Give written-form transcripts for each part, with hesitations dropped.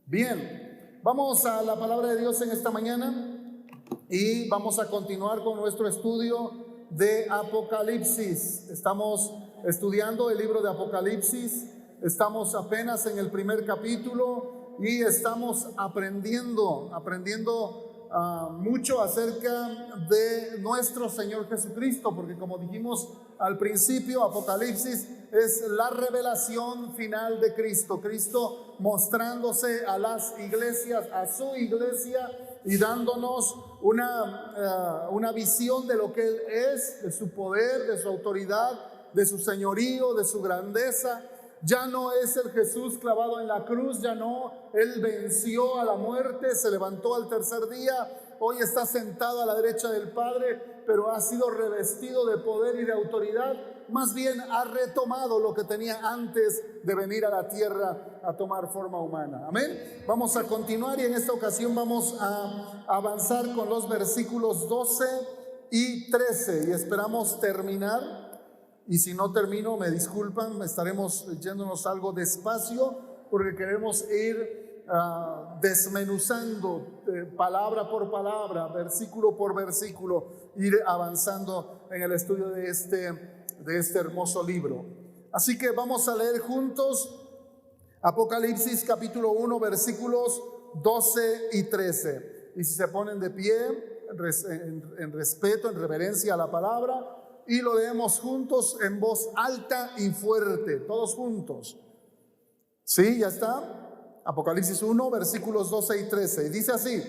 Bien, vamos a la palabra de Dios en esta mañana y vamos a continuar con nuestro estudio de Apocalipsis. Estamos estudiando el libro de Apocalipsis, estamos apenas en el primer capítulo y estamos aprendiendo mucho acerca de nuestro Señor Jesucristo, porque como dijimos al principio, Apocalipsis es la revelación final de Cristo. Cristo mostrándose a las iglesias, a su iglesia, y dándonos una visión de lo que Él es, de su poder, de su autoridad, de su señorío, de su grandeza. Ya no es el Jesús clavado en la cruz, ya no, Él venció a la muerte, se levantó al tercer día, hoy está sentado a la derecha del Padre, pero ha sido revestido de poder y de autoridad. Más bien ha retomado lo que tenía antes de venir a la tierra a tomar forma humana. Amén. Vamos a continuar y en esta ocasión vamos a avanzar con los versículos 12 y 13 y esperamos terminar. Y si no termino, me disculpan, estaremos yéndonos algo despacio porque queremos ir desmenuzando palabra por palabra, versículo por versículo, ir avanzando en el estudio de este hermoso libro. Así que vamos a leer juntos Apocalipsis capítulo 1, versículos 12 y 13. Y si se ponen de pie, en respeto, en reverencia a la palabra, y lo leemos juntos en voz alta y fuerte, todos juntos. ¿Sí? ¿Ya está? Apocalipsis 1, versículos 12 y 13. Y dice así: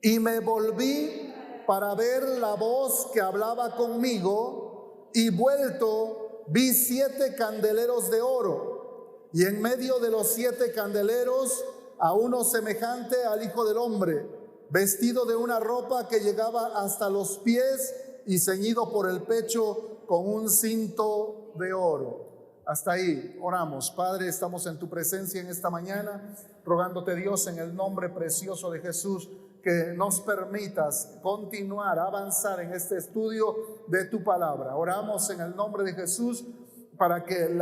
y me volví para ver la voz que hablaba conmigo, y vuelto vi 7 candeleros de oro, y en medio de los 7 candeleros a uno semejante al Hijo del Hombre, vestido de una ropa que llegaba hasta los pies y ceñido por el pecho con un cinto de oro. Hasta ahí oramos. Padre, estamos en tu presencia en esta mañana, rogándote, Dios, en el nombre precioso de Jesús, que nos permitas continuar, avanzar en este estudio de tu palabra. Oramos en el nombre de Jesús para que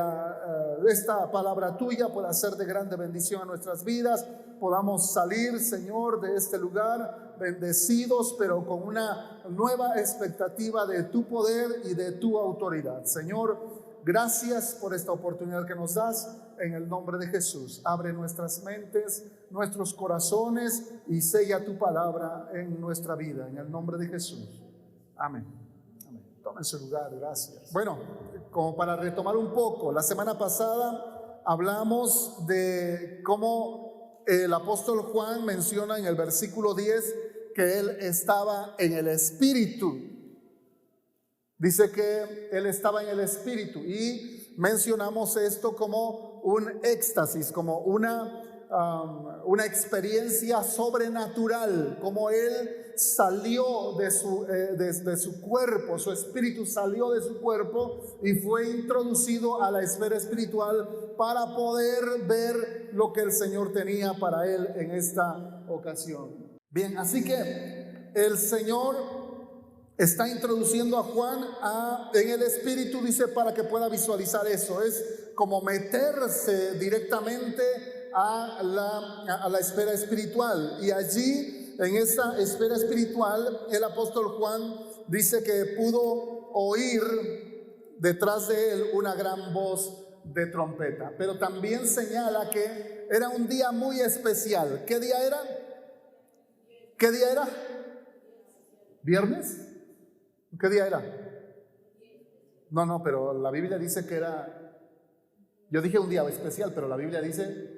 esta palabra tuya pueda ser de grande bendición a nuestras vidas. Podamos salir, Señor, de este lugar bendecidos, pero con una nueva expectativa de tu poder y de tu autoridad. Señor, gracias por esta oportunidad que nos das. En el nombre de Jesús, abre nuestras mentes, nuestros corazones y sella tu palabra en nuestra vida. En el nombre de Jesús. Amén. Toma en su lugar, gracias. Bueno, como para retomar un poco, la semana pasada hablamos de cómo el apóstol Juan menciona en el versículo 10 que él estaba en el Espíritu. Dice que él estaba en el Espíritu y mencionamos esto como un éxtasis, como una experiencia sobrenatural, como él salió de su cuerpo, su espíritu salió de su cuerpo y fue introducido a la esfera espiritual para poder ver lo que el Señor tenía para él en esta ocasión. Bien, así que el Señor está introduciendo a Juan en el Espíritu, dice, para que pueda visualizar eso. Es como meterse directamente a la esfera espiritual. Y allí, en esa esfera espiritual, el apóstol Juan dice que pudo oír detrás de él una gran voz de trompeta. Pero también señala que era un día muy especial. ¿Qué día era? ¿Qué día era? ¿Viernes? ¿Qué día era? No, pero la Biblia dice que era... Yo dije un día especial, pero la Biblia dice...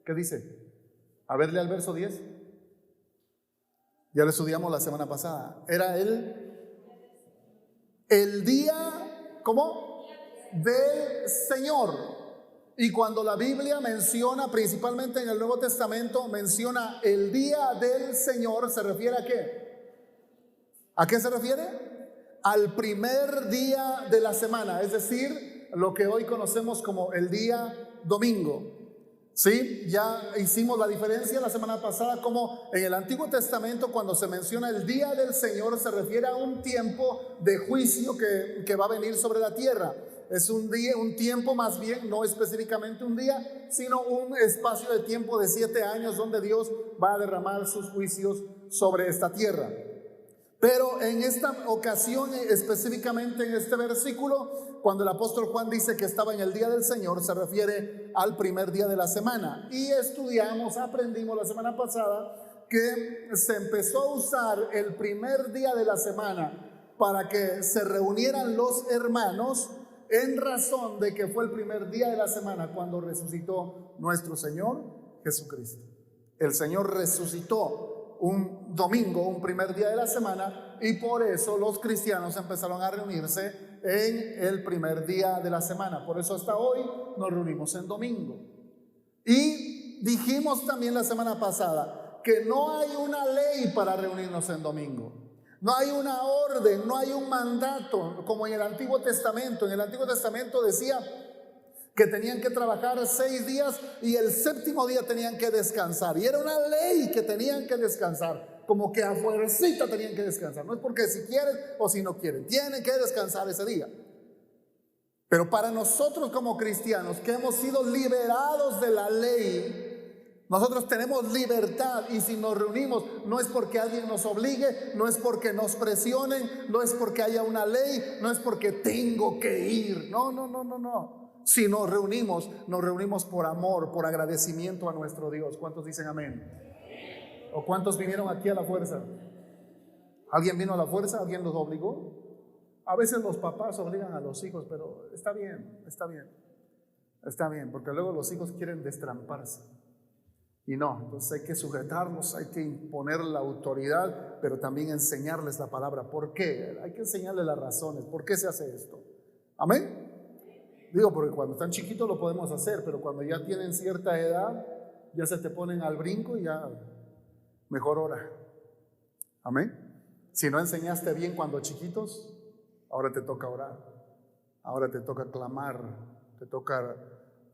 ¿Qué dice? A verle al verso 10. Ya lo estudiamos la semana pasada. Era el día, ¿cómo? Del Señor. Y cuando la Biblia menciona, principalmente en el Nuevo Testamento, menciona el día del Señor, ¿se refiere a qué? ¿A qué se refiere? Al primer día de la semana, es decir, lo que hoy conocemos como el día domingo. Sí, ya hicimos la diferencia la semana pasada, como en el Antiguo Testamento cuando se menciona el día del Señor se refiere a un tiempo de juicio que va a venir sobre la tierra. Es un día, un tiempo más bien, no específicamente un día, sino un espacio de tiempo de 7 años donde Dios va a derramar sus juicios sobre esta tierra. Pero en esta ocasión, específicamente en este versículo, cuando el apóstol Juan dice que estaba en el día del Señor, se refiere al primer día de la semana. Y aprendimos la semana pasada que se empezó a usar el primer día de la semana para que se reunieran los hermanos en razón de que fue el primer día de la semana cuando resucitó nuestro Señor Jesucristo. El Señor resucitó un domingo, un primer día de la semana, y por eso los cristianos empezaron a reunirse en el primer día de la semana. Por eso hasta hoy nos reunimos en domingo. Y dijimos también la semana pasada que no hay una ley para reunirnos en domingo. No hay una orden, no hay un mandato como en el Antiguo Testamento. En el Antiguo Testamento decía que tenían que trabajar 6 días y el 7º día tenían que descansar. Y era una ley que tenían que descansar, como que a fuercita tenían que descansar. No es porque si quieren o si no quieren, tienen que descansar ese día. Pero para nosotros como cristianos que hemos sido liberados de la ley, nosotros tenemos libertad, y si nos reunimos no es porque alguien nos obligue, no es porque nos presionen, no es porque haya una ley, no es porque tengo que ir. No. Si nos reunimos por amor, por agradecimiento a nuestro Dios. ¿Cuántos dicen amén? ¿O cuántos vinieron aquí a la fuerza? ¿Alguien vino a la fuerza? ¿Alguien los obligó? A veces los papás obligan a los hijos, pero está bien, porque luego los hijos quieren destramparse. Y no, entonces hay que sujetarlos, hay que imponer la autoridad, pero también enseñarles la palabra. ¿Por qué? Hay que enseñarles las razones. ¿Por qué se hace esto? ¿Amén? Digo, porque cuando están chiquitos lo podemos hacer, pero cuando ya tienen cierta edad, ya se te ponen al brinco y ya mejor ora. Amén. Si no enseñaste bien cuando chiquitos, ahora te toca orar, ahora te toca clamar, te toca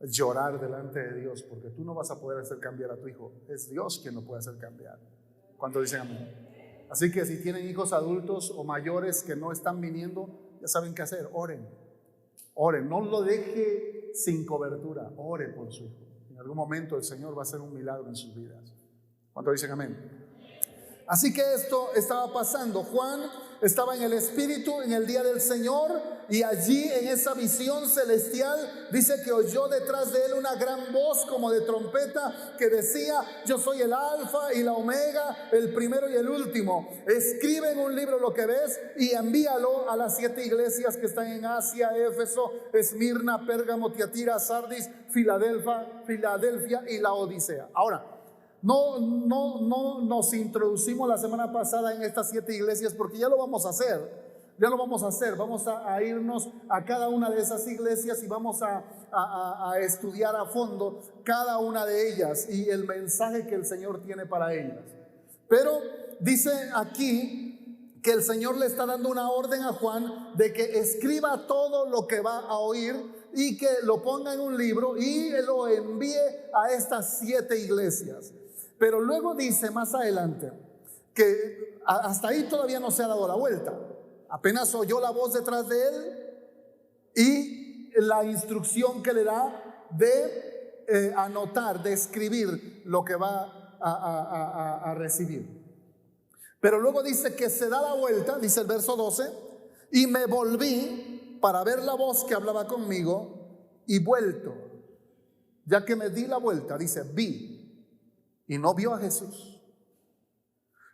llorar delante de Dios, porque tú no vas a poder hacer cambiar a tu hijo, es Dios quien lo puede hacer cambiar. ¿Cuántos dicen amén? Así que si tienen hijos adultos o mayores que no están viniendo, ya saben qué hacer. Oren, no lo deje sin cobertura, ore por su hijo. En algún momento el Señor va a hacer un milagro en sus vidas. ¿Cuántos dicen amén? Así que esto estaba pasando. Juan estaba en el Espíritu en el día del Señor, y allí en esa visión celestial dice que oyó detrás de él una gran voz como de trompeta que decía: yo soy el Alfa y la Omega, el primero y el último. Escribe en un libro lo que ves y envíalo a las 7 iglesias que están en Asia: Éfeso, Esmirna, Pérgamo, Tiatira, Sardis, Filadelfia y la Odisea. Ahora, no nos introducimos la semana pasada en estas 7 iglesias porque ya lo vamos a hacer. Vamos a irnos a cada una de esas iglesias y vamos a estudiar a fondo cada una de ellas y el mensaje que el Señor tiene para ellas. Pero dice aquí que el Señor le está dando una orden a Juan de que escriba todo lo que va a oír y que lo ponga en un libro y lo envíe a estas 7 iglesias. Pero luego dice más adelante que hasta ahí todavía no se ha dado la vuelta. Apenas oyó la voz detrás de él y la instrucción que le da de anotar, de escribir lo que va a recibir. Pero luego dice que se da la vuelta, dice el verso 12, y me volví para ver la voz que hablaba conmigo, y vuelto, ya que me di la vuelta, dice, vi. Y no vio a Jesús.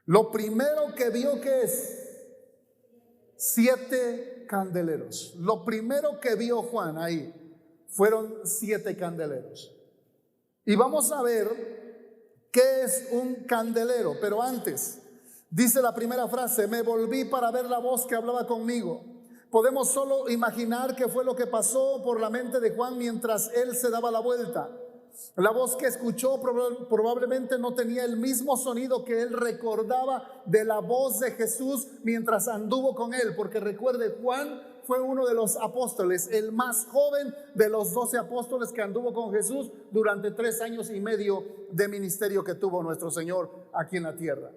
Lo primero que vio, que es 7 candeleros. Lo primero que vio Juan ahí fueron 7 candeleros. Y vamos a ver qué es un candelero. Pero antes, dice la primera frase: me volví para ver la voz que hablaba conmigo. Podemos solo imaginar qué fue lo que pasó por la mente de Juan mientras él se daba la vuelta. La voz que escuchó probablemente no tenía el mismo sonido que él recordaba de la voz de Jesús mientras anduvo con él, porque recuerde, Juan fue uno de los apóstoles, el más joven de los 12 apóstoles que anduvo con Jesús durante 3 años y medio de ministerio que tuvo nuestro Señor aquí en la tierra.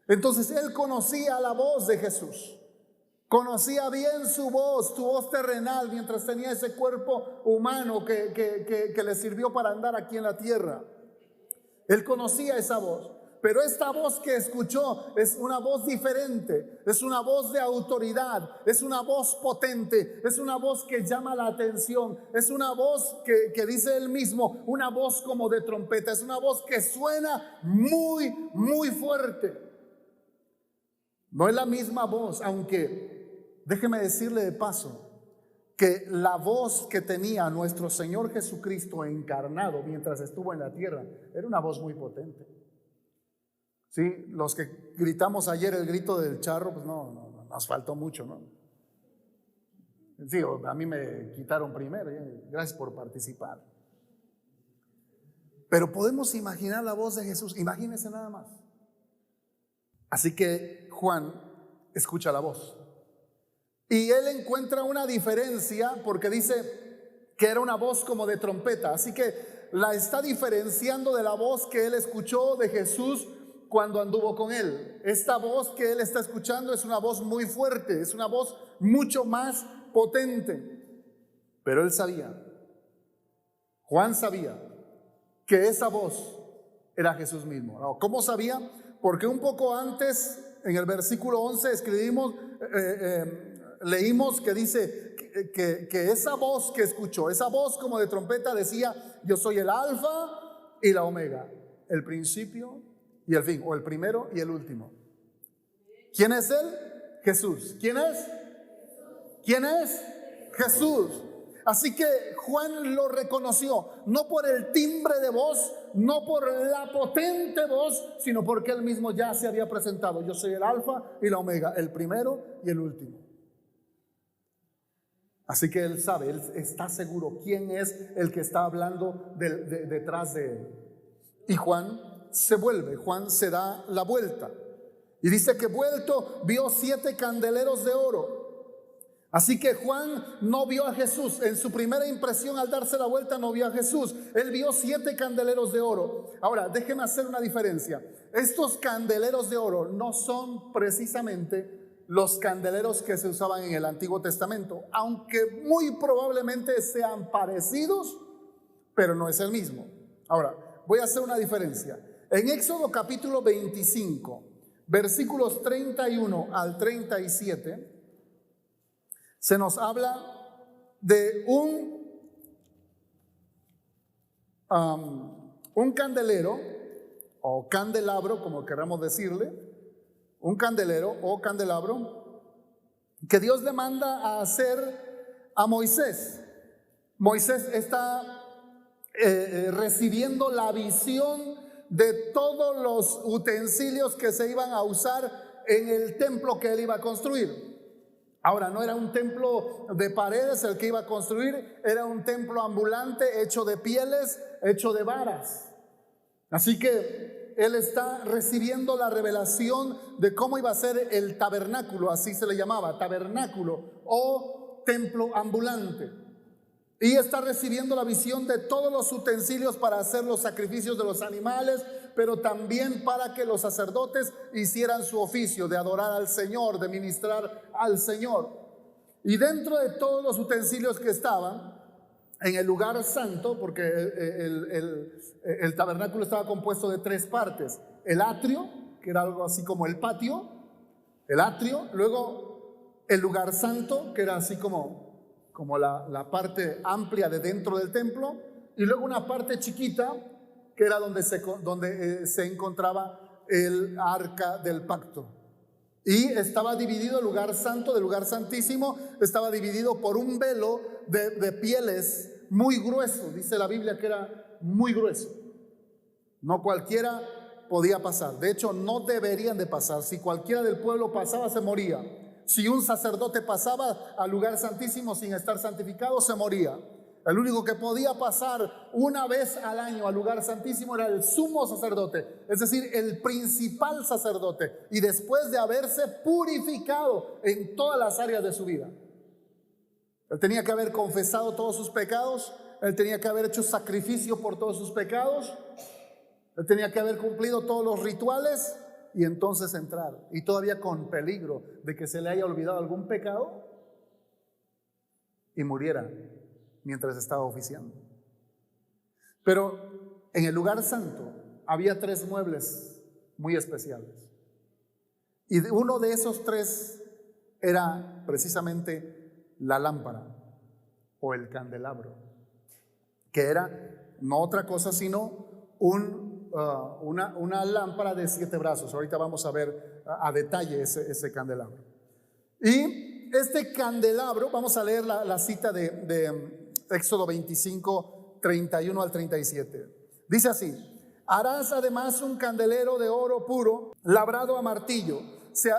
Entonces él conocía la voz de Jesús, Conocía bien su voz terrenal, mientras tenía ese cuerpo humano que le sirvió para andar aquí en la tierra. Él conocía esa voz. Pero esta voz que escuchó es una voz diferente, es una voz de autoridad, es una voz potente, es una voz que llama la atención, es una voz que dice él mismo, una voz como de trompeta, es una voz que suena muy, muy fuerte. No es la misma voz, aunque déjeme decirle de paso que la voz que tenía nuestro Señor Jesucristo encarnado mientras estuvo en la tierra era una voz muy potente. Sí, los que gritamos ayer el grito del charro, pues no, nos faltó mucho, ¿no? Sí, a mí me quitaron primero, gracias por participar. Pero podemos imaginar la voz de Jesús, imagínense nada más. Así que Juan escucha la voz. Y él encuentra una diferencia porque dice que era una voz como de trompeta. Así que la está diferenciando de la voz que él escuchó de Jesús cuando anduvo con él. Esta voz que él está escuchando es una voz muy fuerte, es una voz mucho más potente. Pero él sabía, Juan sabía que esa voz era Jesús mismo. ¿Cómo sabía? Porque un poco antes, en el versículo 11, leímos que dice que esa voz que escuchó, esa voz como de trompeta decía: yo soy el alfa y la omega, el principio y el fin, o el primero y el último. ¿Quién es él? Jesús. ¿Quién es? ¿Quién es? Jesús. Así que Juan lo reconoció, no por el timbre de voz, no por la potente voz, sino porque él mismo ya se había presentado: yo soy el alfa y la omega, el primero y el último. Así que él sabe, él está seguro quién es el que está hablando detrás de él. Y Juan se da la vuelta. Y dice que vuelto vio 7 candeleros de oro. Así que Juan no vio a Jesús. En su primera impresión, al darse la vuelta, no vio a Jesús. Él vio 7 candeleros de oro. Ahora, déjeme hacer una diferencia. Estos candeleros de oro no son precisamente los candeleros que se usaban en el Antiguo Testamento, aunque muy probablemente sean parecidos, pero no es el mismo. Ahora, voy a hacer una diferencia. En Éxodo capítulo 25, versículos 31 al 37, se nos habla de un candelero o candelabro, como queramos decirle, un candelero o candelabro que Dios le manda a hacer a Moisés. Moisés está recibiendo la visión de todos los utensilios que se iban a usar en el templo que él iba a construir. Ahora, no era un templo de paredes el que iba a construir, era un templo ambulante hecho de pieles, hecho de varas. Así que él está recibiendo la revelación de cómo iba a ser el tabernáculo, así se le llamaba, tabernáculo o templo ambulante. Y está recibiendo la visión de todos los utensilios para hacer los sacrificios de los animales, pero también para que los sacerdotes hicieran su oficio de adorar al Señor, de ministrar al Señor. Y dentro de todos los utensilios que estaban en el lugar santo, porque el tabernáculo estaba compuesto de 3 partes: el atrio, que era algo así como el patio, el atrio, luego el lugar santo, que era así como la parte amplia de dentro del templo, y luego una parte chiquita que era donde se encontraba el arca del pacto. Y estaba dividido el lugar santo del lugar santísimo, estaba dividido por un velo de pieles muy grueso. Dice la Biblia que era muy grueso. No cualquiera podía pasar. De hecho, no deberían de pasar. Si cualquiera del pueblo pasaba, se moría. Si un sacerdote pasaba al lugar santísimo sin estar santificado, se moría. El único que podía pasar una vez al año al lugar santísimo era el sumo sacerdote, es decir, el principal sacerdote, y después de haberse purificado en todas las áreas de su vida. Él tenía que haber confesado todos sus pecados, él tenía que haber hecho sacrificio por todos sus pecados, él tenía que haber cumplido todos los rituales, y entonces entrar, y todavía con peligro de que se le haya olvidado algún pecado y muriera mientras estaba oficiando. Pero en el lugar santo había 3 muebles muy especiales, y uno de esos 3 era precisamente la lámpara o el candelabro, que era no otra cosa sino una lámpara de 7 brazos. Ahorita vamos a ver a detalle ese candelabro. Y este candelabro, vamos a leer la cita de Éxodo 25, 31 al 37. Dice así: harás además un candelero de oro puro, labrado a martillo.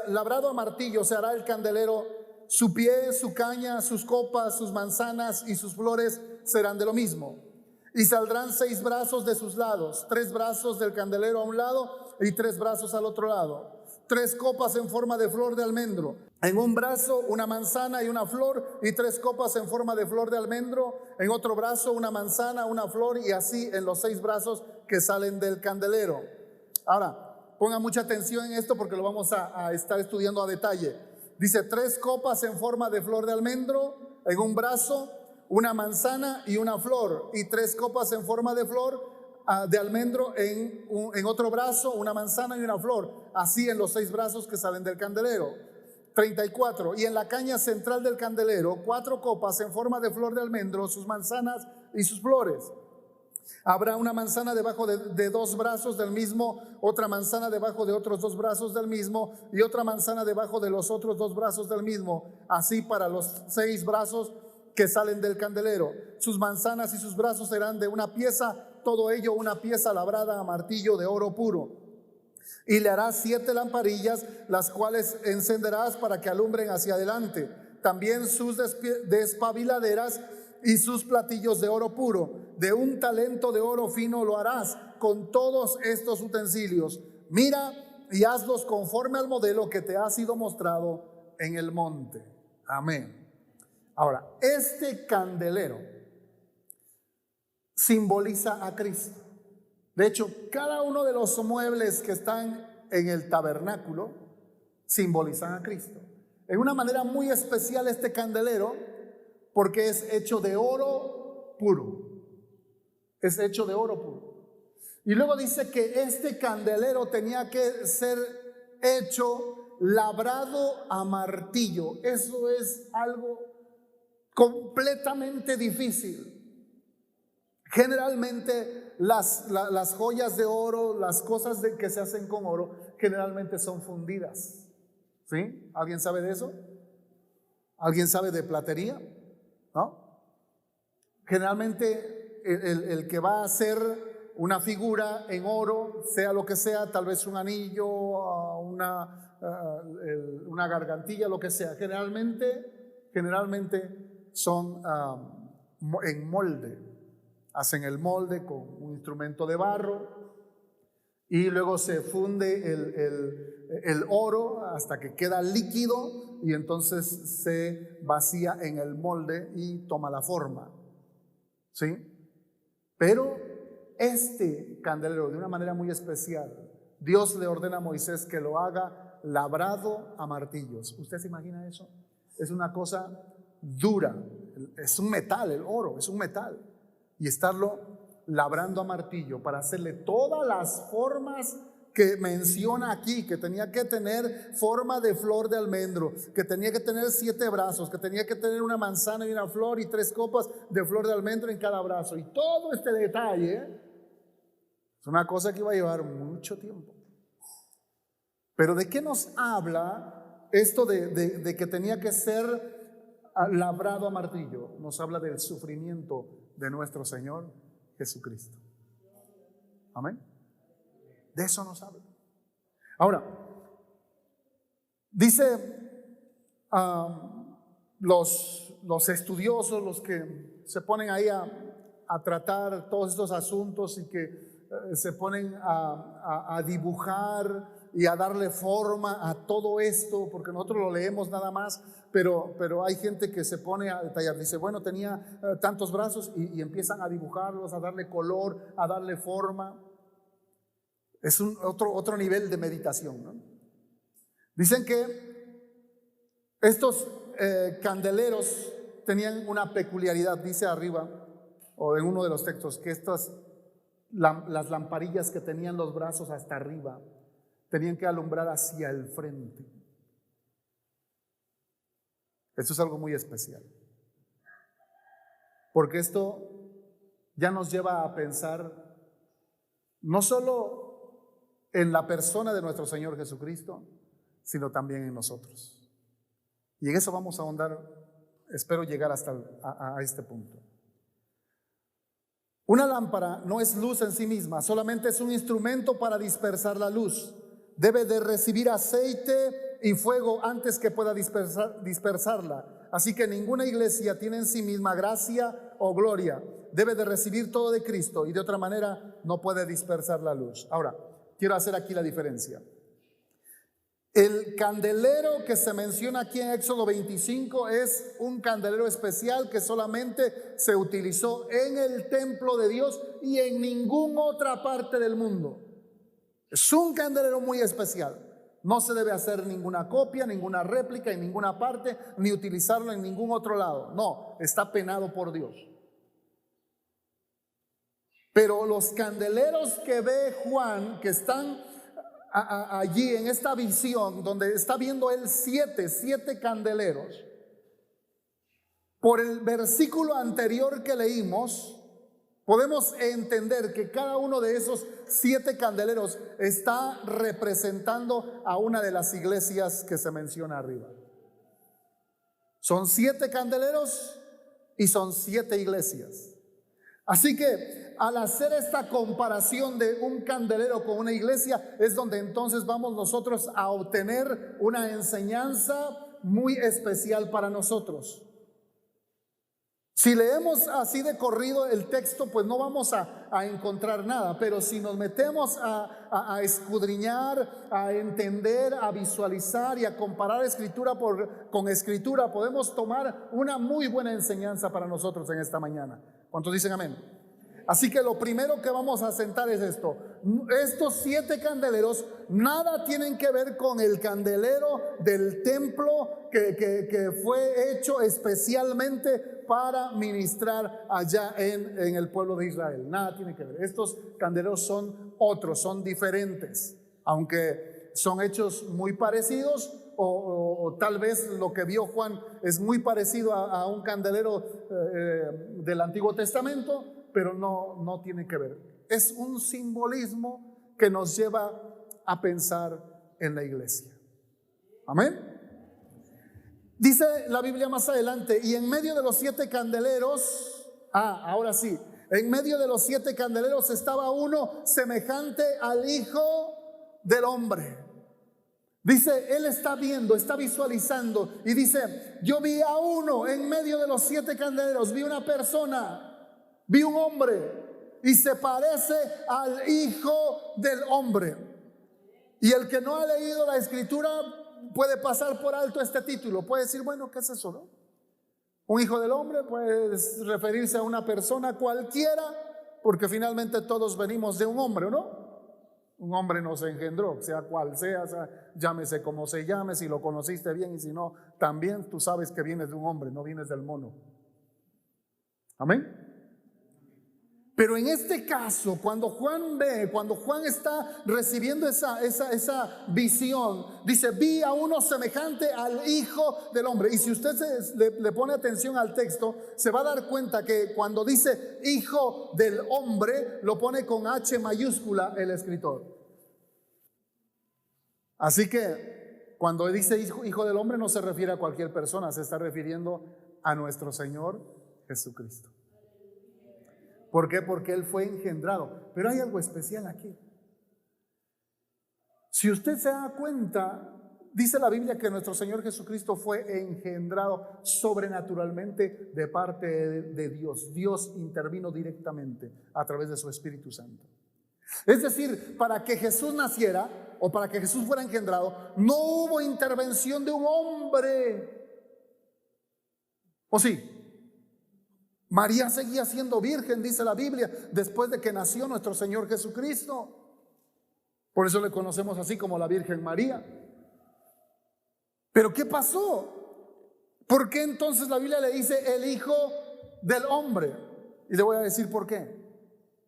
Labrado a martillo se hará el candelero, su pie, su caña, sus copas, sus manzanas y sus flores serán de lo mismo. Y saldrán 6 brazos de sus lados, 3 brazos del candelero a un lado y 3 brazos al otro lado. 3 copas en forma de flor de almendro. En un brazo una manzana y una flor, y 3 copas en forma de flor de almendro. En otro brazo una manzana, una flor, y así en los 6 brazos que salen del candelero. Ahora, ponga mucha atención en esto porque lo vamos a estar estudiando a detalle. Dice 3 copas en forma de flor de almendro en un brazo, una manzana y una flor, y 3 copas en forma de flor de almendro en otro brazo, una manzana y una flor, así en los 6 brazos que salen del candelero. 34. Y en la caña central del candelero 4 copas en forma de flor de almendro, sus manzanas y sus flores. Habrá una manzana debajo de 2 brazos del mismo, otra manzana debajo de otros 2 brazos del mismo, y otra manzana debajo de los otros 2 brazos del mismo, así para los 6 brazos que salen del candelero. Sus manzanas y sus brazos serán de una pieza, todo ello una pieza labrada a martillo de oro puro. Y le harás 7 lamparillas, las cuales encenderás para que alumbren hacia adelante. También sus despabiladeras y sus platillos de oro puro. De un talento de oro fino lo harás con todos estos utensilios. Mira y hazlos conforme al modelo que te ha sido mostrado en el monte. Amén. Ahora, este candelero simboliza a Cristo. De hecho, cada uno de los muebles que están en el tabernáculo simbolizan a Cristo. En una manera muy especial este candelero, porque es hecho de oro puro. Es hecho de oro puro. Y luego dice que este candelero tenía que ser hecho labrado a martillo. Eso es algo completamente difícil. Generalmente las joyas de oro, las cosas que se hacen con oro, generalmente son fundidas. ¿Sí? ¿Alguien sabe de eso? ¿Alguien sabe de platería? ¿No? Generalmente el que va a hacer una figura en oro, sea lo que sea, tal vez un anillo, una gargantilla, lo que sea, generalmente son en molde. Hacen el molde con un instrumento de barro y luego se funde el oro hasta que queda líquido y entonces se vacía en el molde y toma la forma. ¿Sí? Pero este candelero, de una manera muy especial, Dios le ordena a Moisés que lo haga labrado a martillos. ¿Usted se imagina eso? Es una cosa dura, es un metal, el oro es un metal. Y estarlo labrando a martillo para hacerle todas las formas que menciona aquí, que tenía que tener forma de flor de almendro, que tenía que tener 7 brazos, que tenía que tener una manzana y una flor y 3 copas de flor de almendro en cada brazo. Y todo este detalle es una cosa que iba a llevar mucho tiempo. Pero ¿de qué nos habla esto de que tenía que ser labrado a martillo? Nos habla del sufrimiento de nuestro Señor Jesucristo. Amén. De eso nos habla. Ahora, dice los estudiosos, los que se ponen ahí a tratar todos estos asuntos y que se ponen a dibujar y a darle forma a todo esto, porque nosotros lo leemos nada más, pero hay gente que se pone a detallar, dice, bueno, tenía tantos brazos y empiezan a dibujarlos, a darle color, a darle forma. Es otro nivel de meditación, ¿no? Dicen que estos candeleros tenían una peculiaridad, dice arriba, o en uno de los textos, que las lamparillas que tenían los brazos hasta arriba, tenían que alumbrar hacia el frente. Esto es algo muy especial, porque esto ya nos lleva a pensar no solo en la persona de nuestro Señor Jesucristo, sino también en nosotros. Y en eso vamos a ahondar, espero llegar hasta a este punto. Una lámpara no es luz en sí misma, solamente es un instrumento para dispersar la luz. Debe de recibir aceite y fuego antes que pueda dispersarla. Así que ninguna iglesia tiene en sí misma gracia o gloria. Debe de recibir todo de Cristo y de otra manera no puede dispersar la luz. Ahora, quiero hacer aquí la diferencia. El candelero que se menciona aquí en Éxodo 25 es un candelero especial que solamente se utilizó en el templo de Dios y en ninguna otra parte del mundo. Es un candelero muy especial. No se debe hacer ninguna copia, ninguna réplica en ninguna parte, ni utilizarlo en ningún otro lado. No, está penado por Dios. Pero los candeleros que ve Juan, que están allí en esta visión, donde está viendo él siete candeleros, por el versículo anterior que leímos, podemos entender que cada uno de esos 7 candeleros está representando a una de las iglesias que se menciona arriba. Son 7 candeleros y son 7 iglesias. Así que al hacer esta comparación de un candelero con una iglesia, es donde entonces vamos nosotros a obtener una enseñanza muy especial para nosotros. Si leemos así de corrido el texto, pues no vamos a encontrar nada, pero si nos metemos a escudriñar, a entender, a visualizar y a comparar escritura con escritura, podemos tomar una muy buena enseñanza para nosotros en esta mañana. ¿Cuántos dicen amén? Así que lo primero que vamos a sentar es esto. Estos 7 candeleros nada tienen que ver con el candelero del templo que fue hecho especialmente para ministrar allá en el pueblo de Israel. Nada tiene que ver. Estos candeleros son otros, son diferentes, aunque son hechos muy parecidos. O tal vez lo que vio Juan es muy parecido a un candelero del Antiguo Testamento, pero no tiene que ver. Es un simbolismo que nos lleva a pensar en la iglesia. Amén. Dice la Biblia más adelante, y en medio de los 7 candeleros, ahora sí, en medio de los 7 candeleros estaba uno semejante al Hijo del Hombre. Dice, él está viendo, está visualizando y dice, yo vi a uno en medio de los 7 candeleros, vi una persona, vi un hombre y se parece al Hijo del Hombre. Y el que no ha leído la escritura puede pasar por alto este título, puede decir, bueno, ¿qué es eso, no? Un hijo del hombre puede referirse a una persona cualquiera, porque finalmente todos venimos de un hombre, ¿no? Un hombre nos engendró, sea cual sea, llámese como se llame, si lo conociste bien y si no, también tú sabes que vienes de un hombre, no vienes del mono. Amén. Pero en este caso, cuando Juan está recibiendo esa visión, dice, vi a uno semejante al Hijo del Hombre. Y si usted le pone atención al texto, se va a dar cuenta que cuando dice Hijo del Hombre, lo pone con H mayúscula el escritor. Así que cuando dice Hijo del Hombre no se refiere a cualquier persona, se está refiriendo a nuestro Señor Jesucristo. ¿Por qué? Porque Él fue engendrado. Pero hay algo especial aquí. Si usted se da cuenta, dice la Biblia que nuestro Señor Jesucristo fue engendrado sobrenaturalmente de parte de Dios. Dios intervino directamente a través de su Espíritu Santo. Es decir, para que Jesús naciera o para que Jesús fuera engendrado, no hubo intervención de un hombre. ¿O sí? María seguía siendo virgen, dice la Biblia, después de que nació nuestro Señor Jesucristo. Por eso le conocemos así como la Virgen María. Pero ¿qué pasó? ¿Por qué entonces la Biblia le dice el Hijo del Hombre? Y le voy a decir por qué.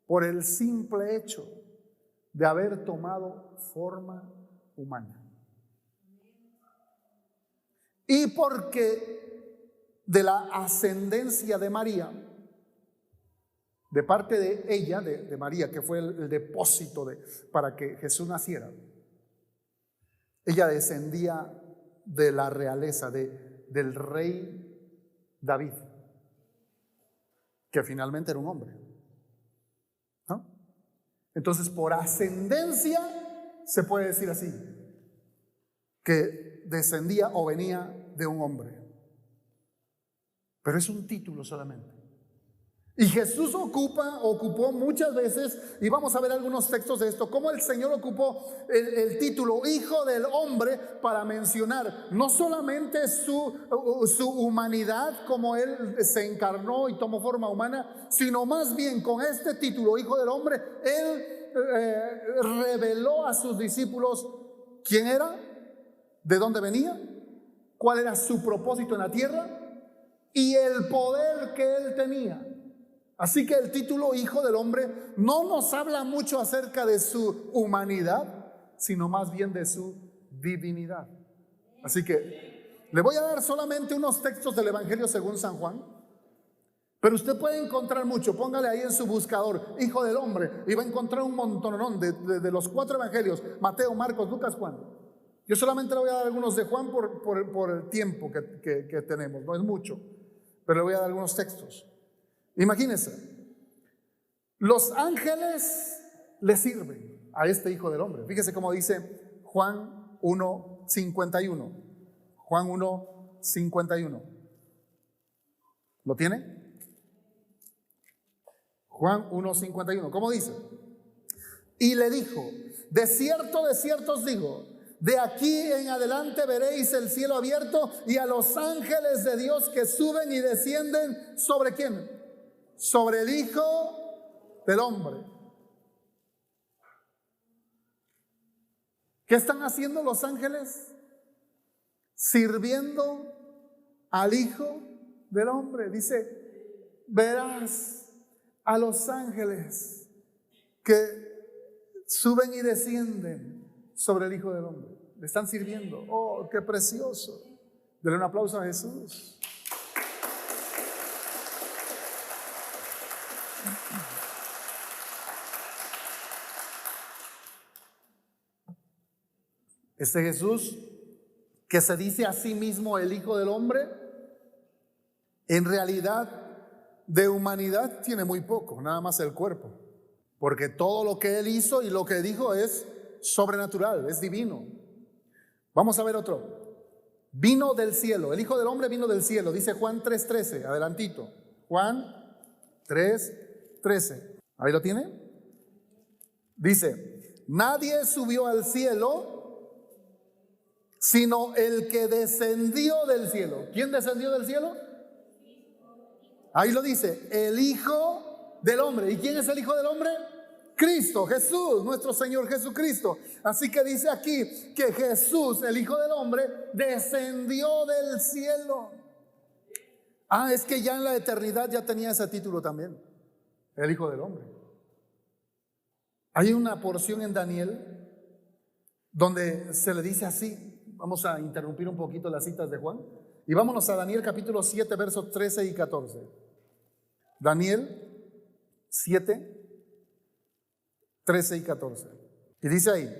Por el simple hecho de haber tomado forma humana. Y porque de la ascendencia de María, de parte de ella, de María, que fue el depósito para que Jesús naciera, ella descendía de la realeza del rey David, que finalmente era un hombre, ¿no? Entonces, por ascendencia se puede decir así, que descendía o venía de un hombre. Pero es un título solamente. Y Jesús ocupó muchas veces, y vamos a ver algunos textos de esto, cómo el Señor ocupó el título Hijo del Hombre para mencionar no solamente su humanidad, como Él se encarnó y tomó forma humana, sino más bien con este título Hijo del Hombre, Él reveló a sus discípulos quién era, de dónde venía, cuál era su propósito en la tierra y el poder que Él tenía. Así que el título Hijo del Hombre no nos habla mucho acerca de su humanidad, sino más bien de su divinidad. Así que le voy a dar solamente unos textos del Evangelio según San Juan, pero usted puede encontrar mucho. Póngale ahí en su buscador Hijo del Hombre y va a encontrar un montonón de los 4 evangelios: Mateo, Marcos, Lucas, Juan. Yo solamente le voy a dar algunos de Juan por el tiempo que tenemos, no es mucho, pero le voy a dar algunos textos. Imagínense, los ángeles le sirven a este Hijo del Hombre. Fíjese cómo dice Juan 1:51. Juan 1:51. ¿Lo tiene? Juan 1:51. ¿Cómo dice? Y le dijo: de cierto os digo, de aquí en adelante veréis el cielo abierto y a los ángeles de Dios que suben y descienden. ¿Sobre quién? Sobre el Hijo del Hombre. ¿Qué están haciendo los ángeles? Sirviendo al Hijo del Hombre. Dice: verás a los ángeles que suben y descienden sobre el Hijo del Hombre. Le están sirviendo. Oh, qué precioso. Denle un aplauso a Jesús. Este Jesús, que se dice a sí mismo el Hijo del Hombre, en realidad de humanidad tiene muy poco, nada más el cuerpo, porque todo lo que Él hizo y lo que dijo es sobrenatural, es divino. Vamos a ver otro. Vino del cielo, el Hijo del Hombre vino del cielo, dice Juan 3:13, adelantito. Juan 3:13. ¿Ahí lo tiene? Dice: nadie subió al cielo sino el que descendió del cielo. ¿Quién descendió del cielo? Ahí lo dice, el Hijo del Hombre. ¿Y quién es el Hijo del Hombre? Cristo, Jesús, nuestro Señor Jesucristo. Así que dice aquí que Jesús, el Hijo del Hombre, descendió del cielo. Es que ya en la eternidad ya tenía ese título también, el Hijo del Hombre. Hay una porción en Daniel donde se le dice así. Vamos a interrumpir un poquito las citas de Juan y vámonos a Daniel capítulo 7 versos 13 y 14. Daniel 7, 13 y 14. Y dice ahí: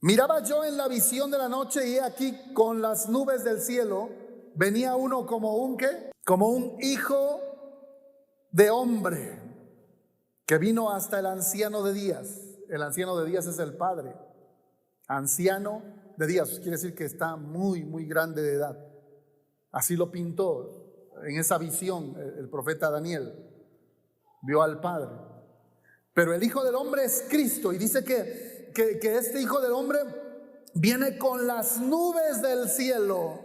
miraba yo en la visión de la noche y he aquí con las nubes del cielo venía uno como un ¿qué? Como un hijo de hombre, que vino hasta el anciano de días. El anciano de días es el Padre. Anciano de días, quiere decir que está muy, muy grande de edad. Así lo pintó en esa visión el profeta Daniel. Vio al Padre. Pero el Hijo del Hombre es Cristo. Y dice que este Hijo del Hombre viene con las nubes del cielo.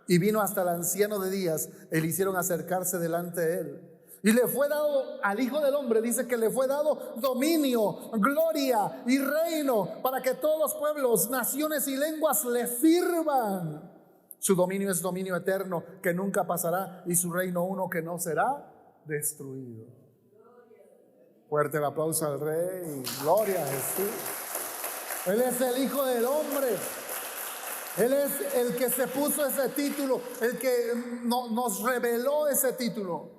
Y vino hasta el anciano de días. Y le hicieron acercarse delante de él. Y le fue dado al Hijo del Hombre, dice que le fue dado dominio, gloria y reino para que todos los pueblos, naciones y lenguas le sirvan. Su dominio es dominio eterno que nunca pasará y su reino uno que no será destruido. Fuerte el aplauso al Rey. Gloria a Jesús. Él es el Hijo del Hombre. Él es el que se puso ese título, el que nos reveló ese título.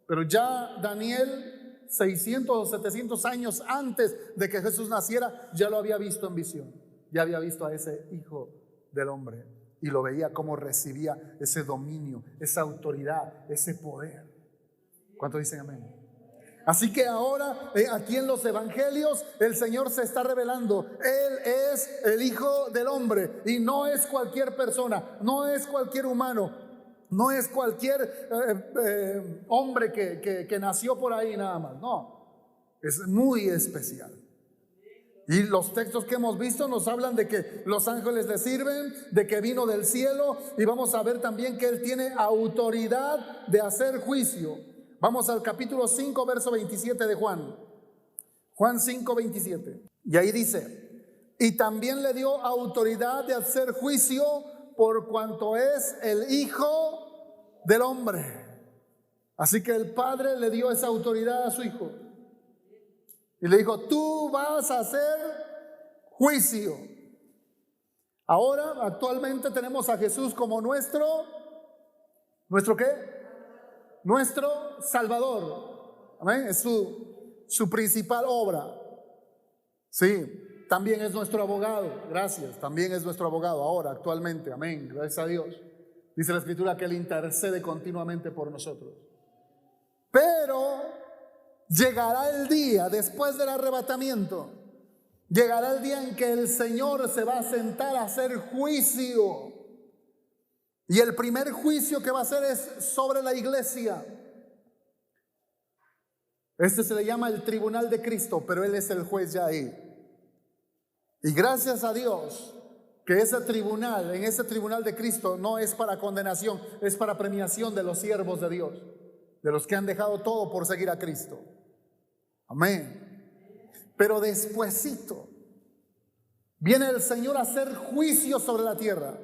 Pero ya Daniel, 600 o 700 años antes de que Jesús naciera, ya lo había visto en visión. Ya había visto a ese Hijo del Hombre y lo veía como recibía ese dominio, esa autoridad, ese poder. ¿Cuántos dicen amén? Así que ahora aquí en los evangelios el Señor se está revelando. Él es el Hijo del Hombre y no es cualquier persona, no es cualquier humano. No es cualquier hombre que nació por ahí nada más, no, es muy especial. Y los textos que hemos visto nos hablan de que los ángeles le sirven, de que vino del cielo, y vamos a ver también que Él tiene autoridad de hacer juicio. Vamos al capítulo 5, verso 27 de Juan. Juan 5, 27. Y ahí dice, y también le dio autoridad de hacer juicio por cuanto es el Hijo del Hombre. Así que el Padre le dio esa autoridad a su Hijo y le dijo, tú vas a hacer juicio. Ahora, actualmente tenemos a Jesús como ¿nuestro qué? Nuestro Salvador. Amén. Es su principal obra. Sí. También es nuestro abogado, gracias, también es nuestro abogado ahora, actualmente, amén, gracias a Dios. Dice la Escritura que Él intercede continuamente por nosotros. Pero llegará el día, después del arrebatamiento, llegará el día en que el Señor se va a sentar a hacer juicio. Y el primer juicio que va a hacer es sobre la iglesia. Este se le llama el tribunal de Cristo, pero Él es el juez ya ahí. Y gracias a Dios que ese tribunal, en ese tribunal de Cristo, no es para condenación, es para premiación de los siervos de Dios, de los que han dejado todo por seguir a Cristo. Amén. Pero despuesito viene el Señor a hacer juicio sobre la tierra.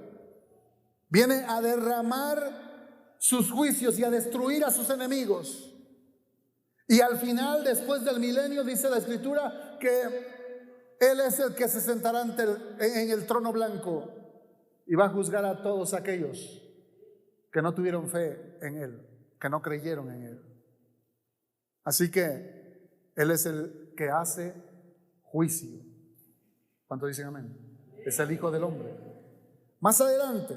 Viene a derramar sus juicios y a destruir a sus enemigos. Y al final, después del milenio, dice la Escritura que Él es el que se sentará en el trono blanco y va a juzgar a todos aquellos que no tuvieron fe en Él, que no creyeron en Él. Así que Él es el que hace juicio. ¿Cuántos dicen amén? Es el Hijo del Hombre. Más adelante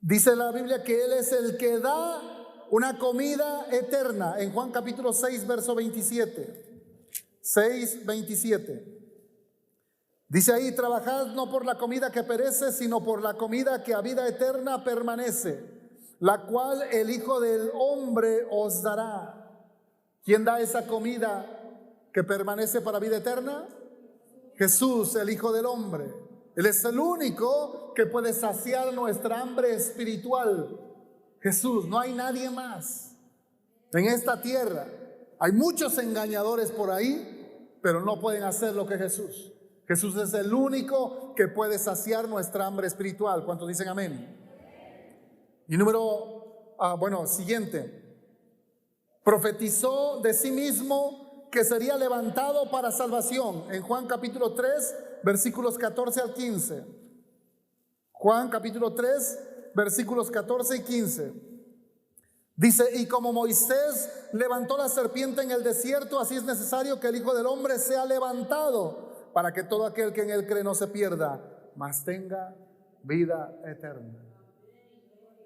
dice la Biblia que Él es el que da una comida eterna. En Juan capítulo 6, verso 27. 6:27. Dice ahí, trabajad no por la comida que perece, sino por la comida que a vida eterna permanece, la cual el Hijo del Hombre os dará. ¿Quién da esa comida que permanece para vida eterna? Jesús, el Hijo del Hombre. Él es el único que puede saciar nuestra hambre espiritual. Jesús, no hay nadie más en esta tierra. Hay muchos engañadores por ahí, pero no pueden hacer lo que Jesús. Jesús es el único que puede saciar nuestra hambre espiritual. ¿Cuántos dicen amén? Y siguiente. Profetizó de sí mismo que sería levantado para salvación. En Juan capítulo 3, versículos 14 al 15. Juan capítulo 3, versículos 14 y 15. Dice, y como Moisés levantó la serpiente en el desierto, así es necesario que el Hijo del Hombre sea levantado, para que todo aquel que en él cree no se pierda, mas tenga vida eterna.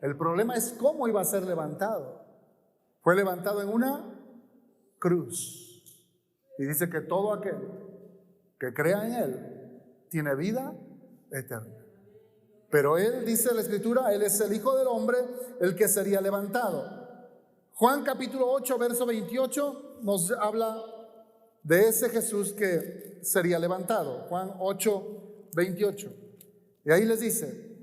El problema es cómo iba a ser levantado. Fue levantado en una cruz. Y dice que todo aquel que crea en Él tiene vida eterna. Pero Él, dice la Escritura, Él es el Hijo del Hombre, el que sería levantado. Juan capítulo 8, verso 28 nos habla de ese Jesús que sería levantado. Juan 8, 28. Y ahí les dice,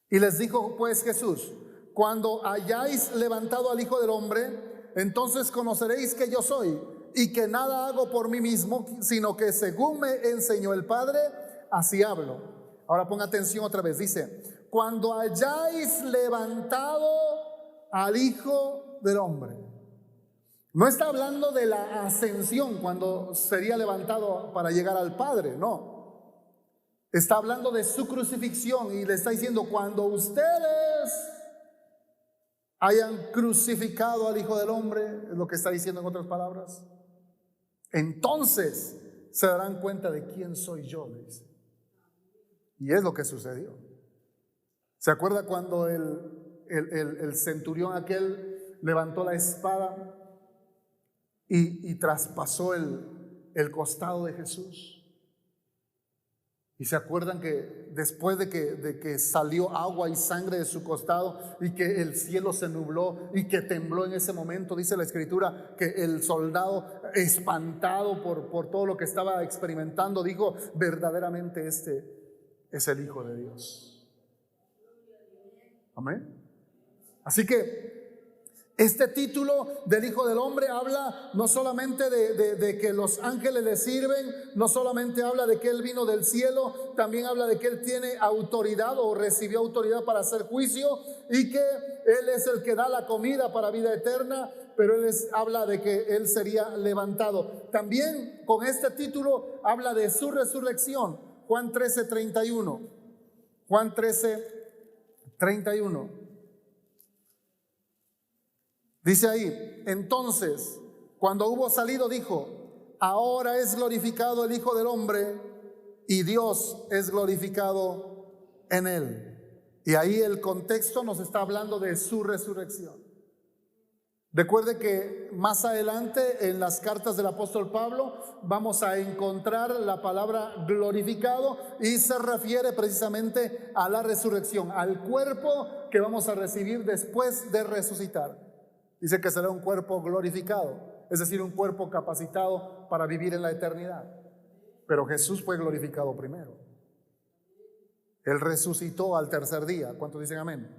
y les dijo pues Jesús, cuando hayáis levantado al Hijo del Hombre, entonces conoceréis que yo soy y que nada hago por mí mismo, sino que según me enseñó el Padre, así hablo. Ahora ponga atención otra vez, dice, cuando hayáis levantado al Hijo del Hombre. No está hablando de la ascensión, cuando sería levantado para llegar al Padre, no. Está hablando de su crucifixión y le está diciendo, cuando ustedes hayan crucificado al Hijo del Hombre, es lo que está diciendo en otras palabras, entonces se darán cuenta de quién soy yo, le dice. Y es lo que sucedió. ¿Se acuerda cuando el centurión aquel levantó la espada y traspasó el costado de Jesús? Y se acuerdan que después de que salió agua y sangre de su costado y que el cielo se nubló y que tembló en ese momento, dice la Escritura que el soldado, espantado por todo lo que estaba experimentando, dijo, verdaderamente este es el Hijo de Dios. Amén. Así que este título del Hijo del Hombre habla no solamente de que los ángeles le sirven, no solamente habla de que Él vino del cielo, también habla de que Él tiene autoridad o recibió autoridad para hacer juicio y que Él es el que da la comida para vida eterna, pero habla de que Él sería levantado. También con este título habla de su resurrección. Juan 13:31. Juan 13:31. Dice ahí, entonces, cuando hubo salido, dijo, ahora es glorificado el Hijo del Hombre y Dios es glorificado en él. Y ahí el contexto nos está hablando de su resurrección. Recuerde que más adelante en las cartas del apóstol Pablo vamos a encontrar la palabra glorificado y se refiere precisamente a la resurrección, al cuerpo que vamos a recibir después de resucitar. Dice que será un cuerpo glorificado, es decir, un cuerpo capacitado para vivir en la eternidad. Pero Jesús fue glorificado primero. Él resucitó al tercer día. ¿Cuántos dicen amén?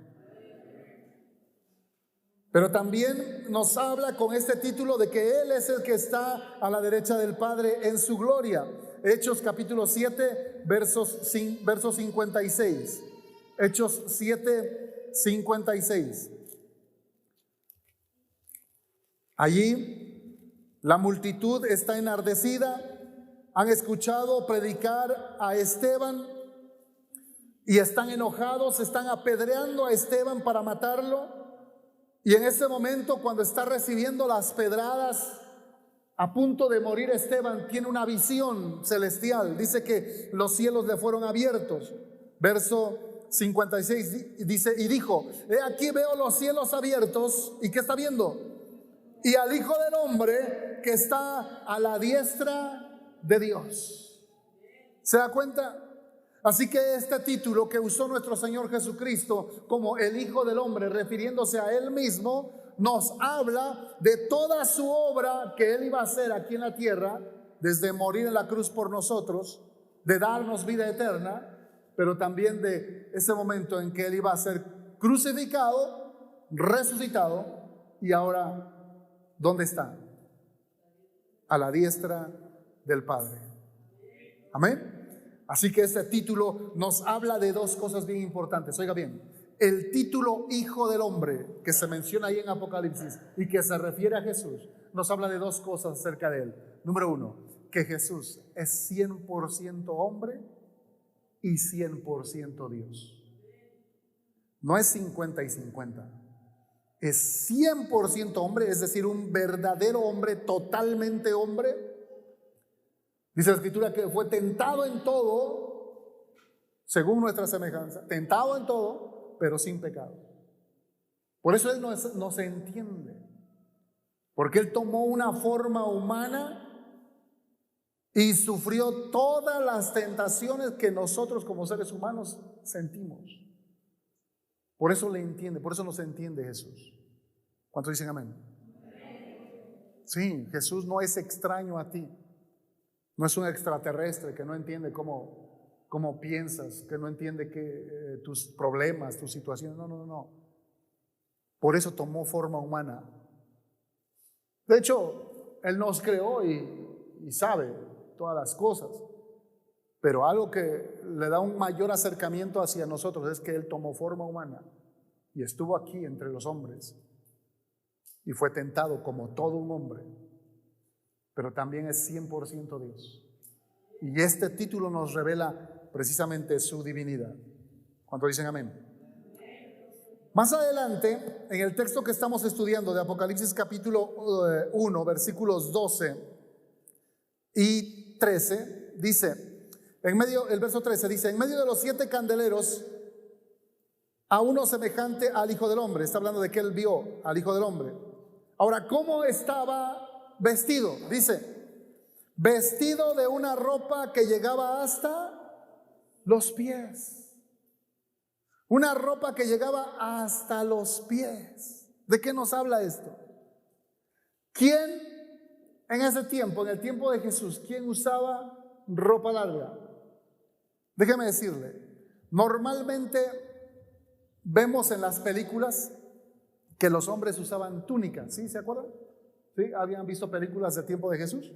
Pero también nos habla con este título de que Él es el que está a la derecha del Padre en su gloria. Hechos capítulo 7, versos 56. Hechos 7, 56. Allí la multitud está enardecida, han escuchado predicar a Esteban y están enojados, están apedreando a Esteban para matarlo. Y en ese momento, cuando está recibiendo las pedradas, a punto de morir Esteban, tiene una visión celestial. Dice que los cielos le fueron abiertos. Verso 56 dice, y dijo, he aquí veo los cielos abiertos. ¿Y qué está viendo? Y al Hijo del Hombre que está a la diestra de Dios. ¿Se da cuenta? Así que este título que usó nuestro Señor Jesucristo como el Hijo del Hombre, refiriéndose a Él mismo, nos habla de toda su obra que Él iba a hacer aquí en la tierra, desde morir en la cruz por nosotros, de darnos vida eterna, pero también de ese momento en que Él iba a ser crucificado, resucitado y ahora, ¿dónde está? A la diestra del Padre. Amén. Así que este título nos habla de dos cosas bien importantes. Oiga bien, el título Hijo del Hombre que se menciona ahí en Apocalipsis y que se refiere a Jesús, nos habla de dos cosas acerca de él. Número uno, que Jesús es 100% hombre y 100% Dios. No es 50 y 50. Es 100% hombre, es decir, un verdadero hombre, totalmente hombre. Dice la Escritura que fue tentado en todo, según nuestra semejanza, tentado en todo, pero sin pecado. Por eso Él no se entiende, porque Él tomó una forma humana y sufrió todas las tentaciones que nosotros como seres humanos sentimos. Por eso le entiende, por eso nos entiende Jesús. ¿Cuántos dicen amén? Sí, Jesús no es extraño a ti. No es un extraterrestre que no entiende cómo piensas, que no entiende tus problemas, tus situaciones. No. Por eso tomó forma humana. De hecho, Él nos creó y sabe todas las cosas. Pero algo que le da un mayor acercamiento hacia nosotros es que Él tomó forma humana y estuvo aquí entre los hombres y fue tentado como todo un hombre, pero también es 100% Dios. Y este título nos revela precisamente su divinidad. ¿Cuántos dicen amén? Más adelante, en el texto que estamos estudiando de Apocalipsis capítulo 1, versículos 12 y 13, dice, el verso 13 dice, en medio de los 7 candeleros, a uno semejante al Hijo del Hombre. Está hablando de que Él vio al Hijo del Hombre. Ahora, ¿cómo estaba vestido? Dice, vestido de una ropa que llegaba hasta los pies. Una ropa que llegaba hasta los pies. ¿De qué nos habla esto? ¿Quién en ese tiempo, en el tiempo de Jesús, quién usaba ropa larga? Déjeme decirle, normalmente vemos en las películas que los hombres usaban túnicas, ¿sí? ¿Se acuerdan? ¿Sí? ¿Habían visto películas del tiempo de Jesús?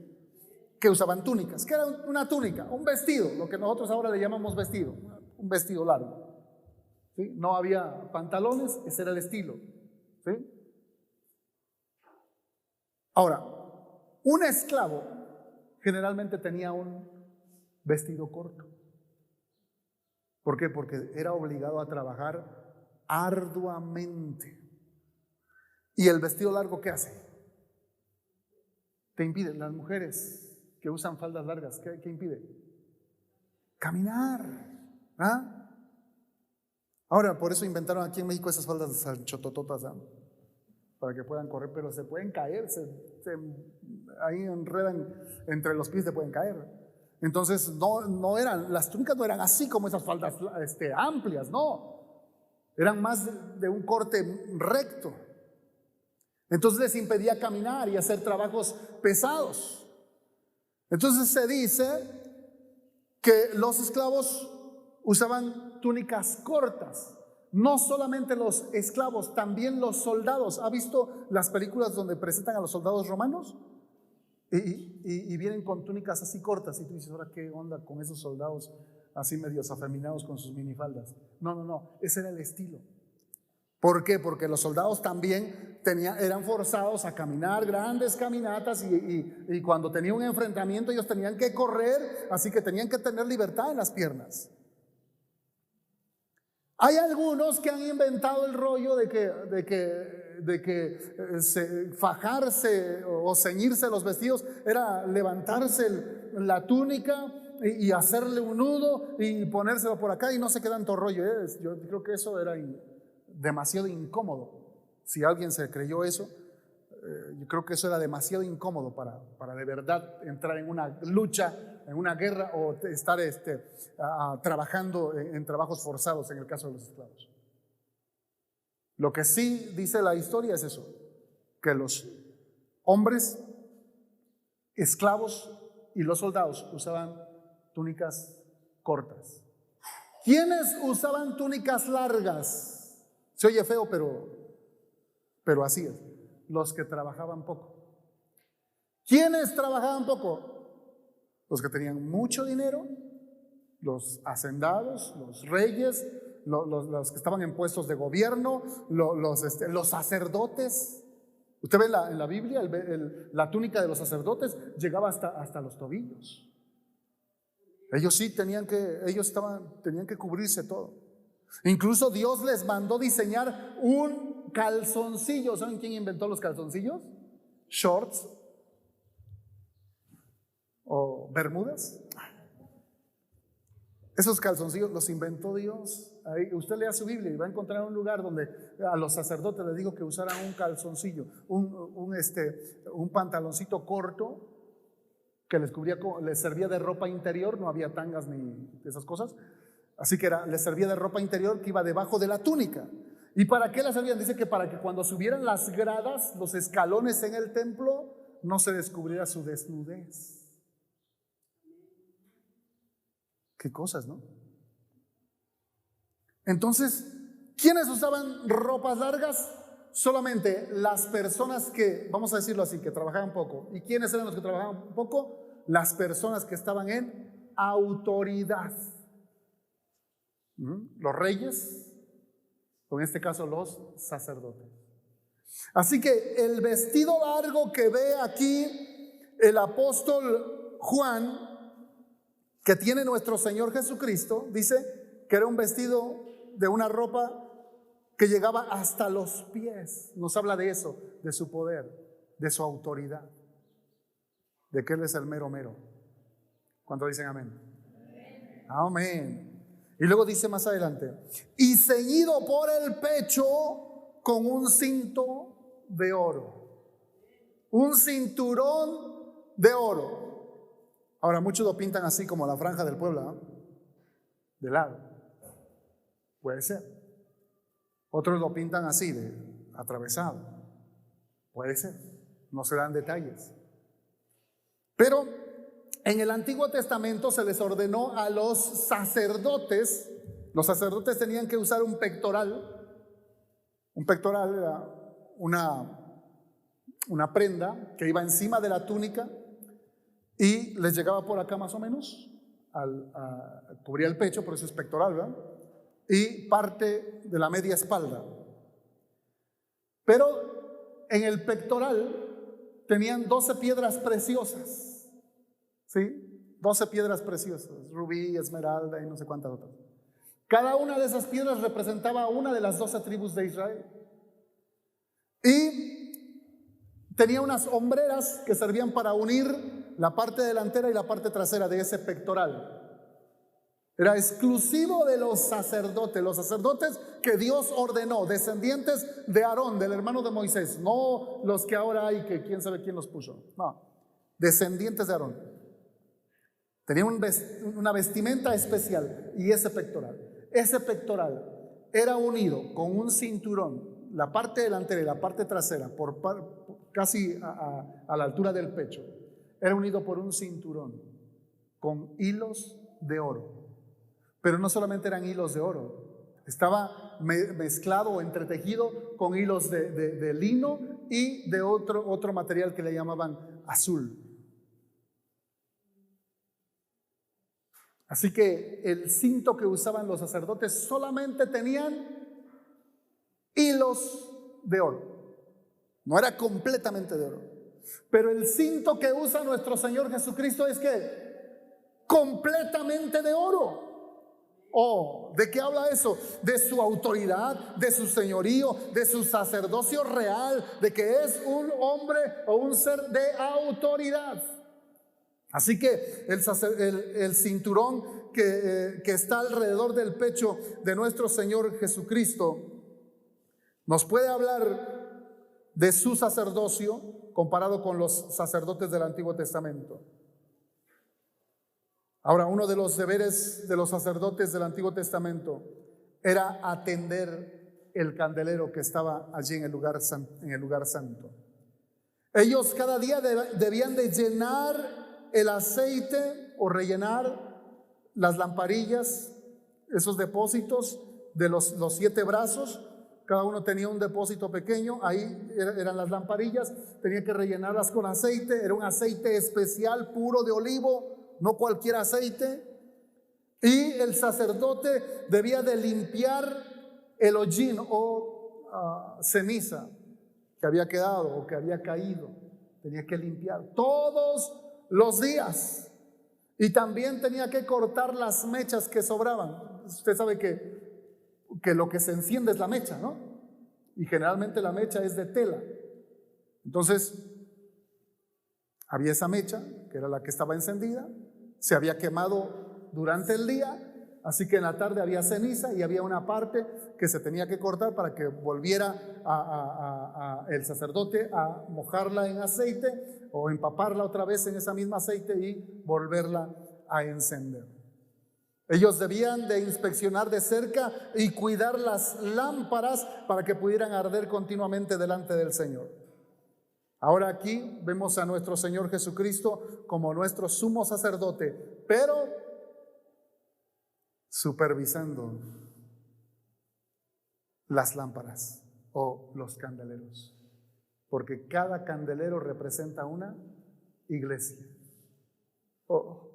Que usaban túnicas. ¿Qué era una túnica? Un vestido, lo que nosotros ahora le llamamos vestido, un vestido largo. ¿Sí? No había pantalones, ese era el estilo. ¿Sí? Ahora, un esclavo generalmente tenía un vestido corto. ¿Por qué? Porque era obligado a trabajar arduamente. ¿Y el vestido largo qué hace? Te impide. Las mujeres que usan faldas largas, ¿qué impide? Caminar. ¿Ah? Ahora, por eso inventaron aquí en México esas faldas chotototas, ¿eh? Para que puedan correr, pero se pueden caer, ahí enredan entre los pies, se pueden caer. Entonces, no eran, las túnicas no eran así como esas faldas amplias, no. Eran más de un corte recto. Entonces les impedía caminar y hacer trabajos pesados. Entonces se dice que los esclavos usaban túnicas cortas. No solamente los esclavos, también los soldados. ¿Ha visto las películas donde presentan a los soldados romanos? Y vienen con túnicas así cortas. Y tú dices, ¿ahora qué onda con esos soldados así medios afeminados con sus minifaldas? No, ese era el estilo. ¿Por qué? Porque los soldados también eran forzados a caminar grandes caminatas y cuando tenían un enfrentamiento ellos tenían que correr, así que tenían que tener libertad en las piernas. Hay algunos que han inventado el rollo de que fajarse o ceñirse los vestidos era levantarse la túnica y hacerle un nudo y ponérselo por acá y no se queda tanto rollo. Yo creo que eso era demasiado incómodo. Si alguien se creyó eso, yo creo que eso era demasiado incómodo para de verdad entrar en una lucha, en una guerra o estar trabajando en trabajos forzados en el caso de los esclavos. Lo que sí dice la historia es eso, que los hombres esclavos y los soldados usaban túnicas cortas. ¿Quiénes usaban túnicas largas? Se oye feo, pero así es. Los que trabajaban poco. ¿Quiénes trabajaban poco? Los que tenían mucho dinero, los hacendados, los reyes, los que estaban en puestos de gobierno, los sacerdotes. Usted ve en la Biblia, la túnica de los sacerdotes llegaba hasta los tobillos. Ellos sí tenían que cubrirse todo. Incluso Dios les mandó diseñar un calzoncillo. ¿Saben quién inventó los calzoncillos? Shorts o bermudas. Esos calzoncillos los inventó Dios. Ahí usted lea su Biblia y va a encontrar un lugar donde a los sacerdotes les dijo que usaran un calzoncillo, un pantaloncito corto que les servía de ropa interior. No había tangas ni esas cosas. Así que les servía de ropa interior que iba debajo de la túnica. ¿Y para qué la servían? Dice que para que cuando subieran las gradas, los escalones en el templo, no se descubriera su desnudez. Qué cosas, ¿no? Entonces, ¿quiénes usaban ropas largas? solamente las personas que, vamos a decirlo así, que trabajaban poco. ¿Y quiénes eran los que trabajaban poco? Las personas que estaban en autoridad. Los reyes, o en este caso los sacerdotes. Así que el vestido largo que ve aquí el apóstol Juan, que tiene nuestro Señor Jesucristo, dice que era un vestido de una ropa que llegaba hasta los pies. Nos habla de eso, de su poder, de su autoridad, de que Él es el mero mero. ¿Cuántos dicen amén? Amén. Y luego dice más adelante, y ceñido por el pecho con un cinto de oro, un cinturón de oro. Ahora muchos lo pintan así como la franja del pueblo, ¿no? De lado. Puede ser. Otros lo pintan así, de atravesado. Puede ser. No se dan detalles. Pero en el Antiguo Testamento se les ordenó a los sacerdotes. Los sacerdotes tenían que usar un pectoral. Un pectoral era una prenda que iba encima de la túnica y les llegaba por acá más o menos, cubría el pecho, por eso es pectoral, ¿verdad? Y parte de la media espalda. Pero en el pectoral tenían 12 piedras preciosas, ¿sí? 12 piedras preciosas, rubí, esmeralda y no sé cuántas otras. Cada una de esas piedras representaba a una de las 12 tribus de Israel. Y tenía unas hombreras que servían para unir la parte delantera y la parte trasera de ese pectoral. Era exclusivo de los sacerdotes que Dios ordenó, descendientes de Aarón, del hermano de Moisés, no los que ahora hay, que quién sabe quién los puso, no, descendientes de Aarón. Tenía una vestimenta especial y ese pectoral era unido con un cinturón, la parte delantera y la parte trasera, casi a la altura del pecho, era unido por un cinturón con hilos de oro. Pero no solamente eran hilos de oro, estaba mezclado o entretejido con hilos de lino y de otro material que le llamaban azul. Así que el cinto que usaban los sacerdotes solamente tenían hilos de oro. No era completamente de oro. Pero el cinto que usa nuestro Señor Jesucristo es que completamente de oro. Oh, ¿de qué habla eso? De su autoridad, de su señorío, de su sacerdocio real, de que es un hombre o un ser de autoridad. Así que el cinturón que está alrededor del pecho de nuestro Señor Jesucristo nos puede hablar de su sacerdocio comparado con los sacerdotes del Antiguo Testamento. Ahora, uno de los deberes de los sacerdotes del Antiguo Testamento era atender el candelero que estaba allí en el lugar santo. Ellos cada día debían de llenar el aceite o rellenar las lamparillas, esos depósitos de los 7 brazos. Cada uno tenía un depósito pequeño, ahí eran las lamparillas, tenía que rellenarlas con aceite, era un aceite especial, puro de olivo, no cualquier aceite. Y el sacerdote debía de limpiar el hollín o ceniza que había quedado o que había caído. Tenía que limpiar todos los días. Y también tenía que cortar las mechas que sobraban. Usted sabe que lo que se enciende es la mecha, ¿no? Y generalmente la mecha es de tela. Entonces, había esa mecha, que era la que estaba encendida, se había quemado durante el día, así que en la tarde había ceniza y había una parte que se tenía que cortar para que volviera el sacerdote a mojarla en aceite o empaparla otra vez en esa misma aceite y volverla a encender. Ellos debían de inspeccionar de cerca y cuidar las lámparas para que pudieran arder continuamente delante del Señor. Ahora aquí vemos a nuestro Señor Jesucristo como nuestro sumo sacerdote, pero supervisando las lámparas o los candeleros, porque cada candelero representa una iglesia. Oh.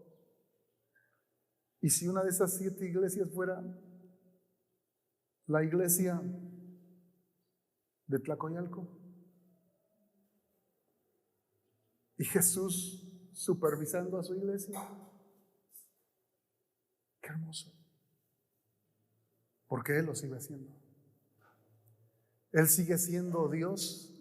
¿Y si una de esas 7 iglesias fuera la iglesia de Tlacoyalco? Y Jesús supervisando a su iglesia. Qué hermoso. Porque Él lo sigue haciendo. Él sigue siendo Dios.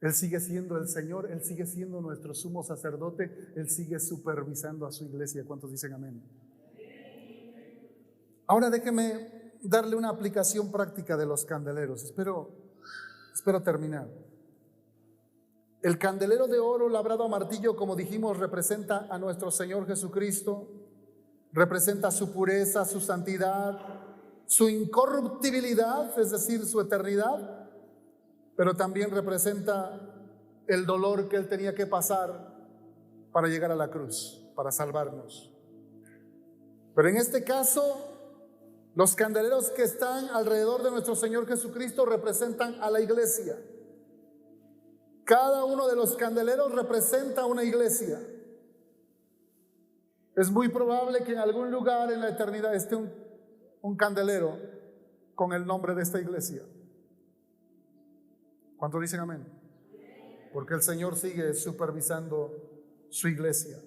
Él sigue siendo el Señor. Él sigue siendo nuestro sumo sacerdote. Él sigue supervisando a su iglesia. ¿Cuántos dicen amén? Ahora déjeme darle una aplicación práctica de los candeleros. Espero terminar. El candelero de oro labrado a martillo, como dijimos, representa a nuestro Señor Jesucristo, representa su pureza, su santidad, su incorruptibilidad, es decir, su eternidad, pero también representa el dolor que Él tenía que pasar para llegar a la cruz, para salvarnos. Pero en este caso, los candeleros que están alrededor de nuestro Señor Jesucristo representan a la iglesia. Cada uno de los candeleros representa una iglesia. Es muy probable que en algún lugar en la eternidad esté un candelero con el nombre de esta iglesia. ¿Cuántos dicen amén? Porque el Señor sigue supervisando su iglesia.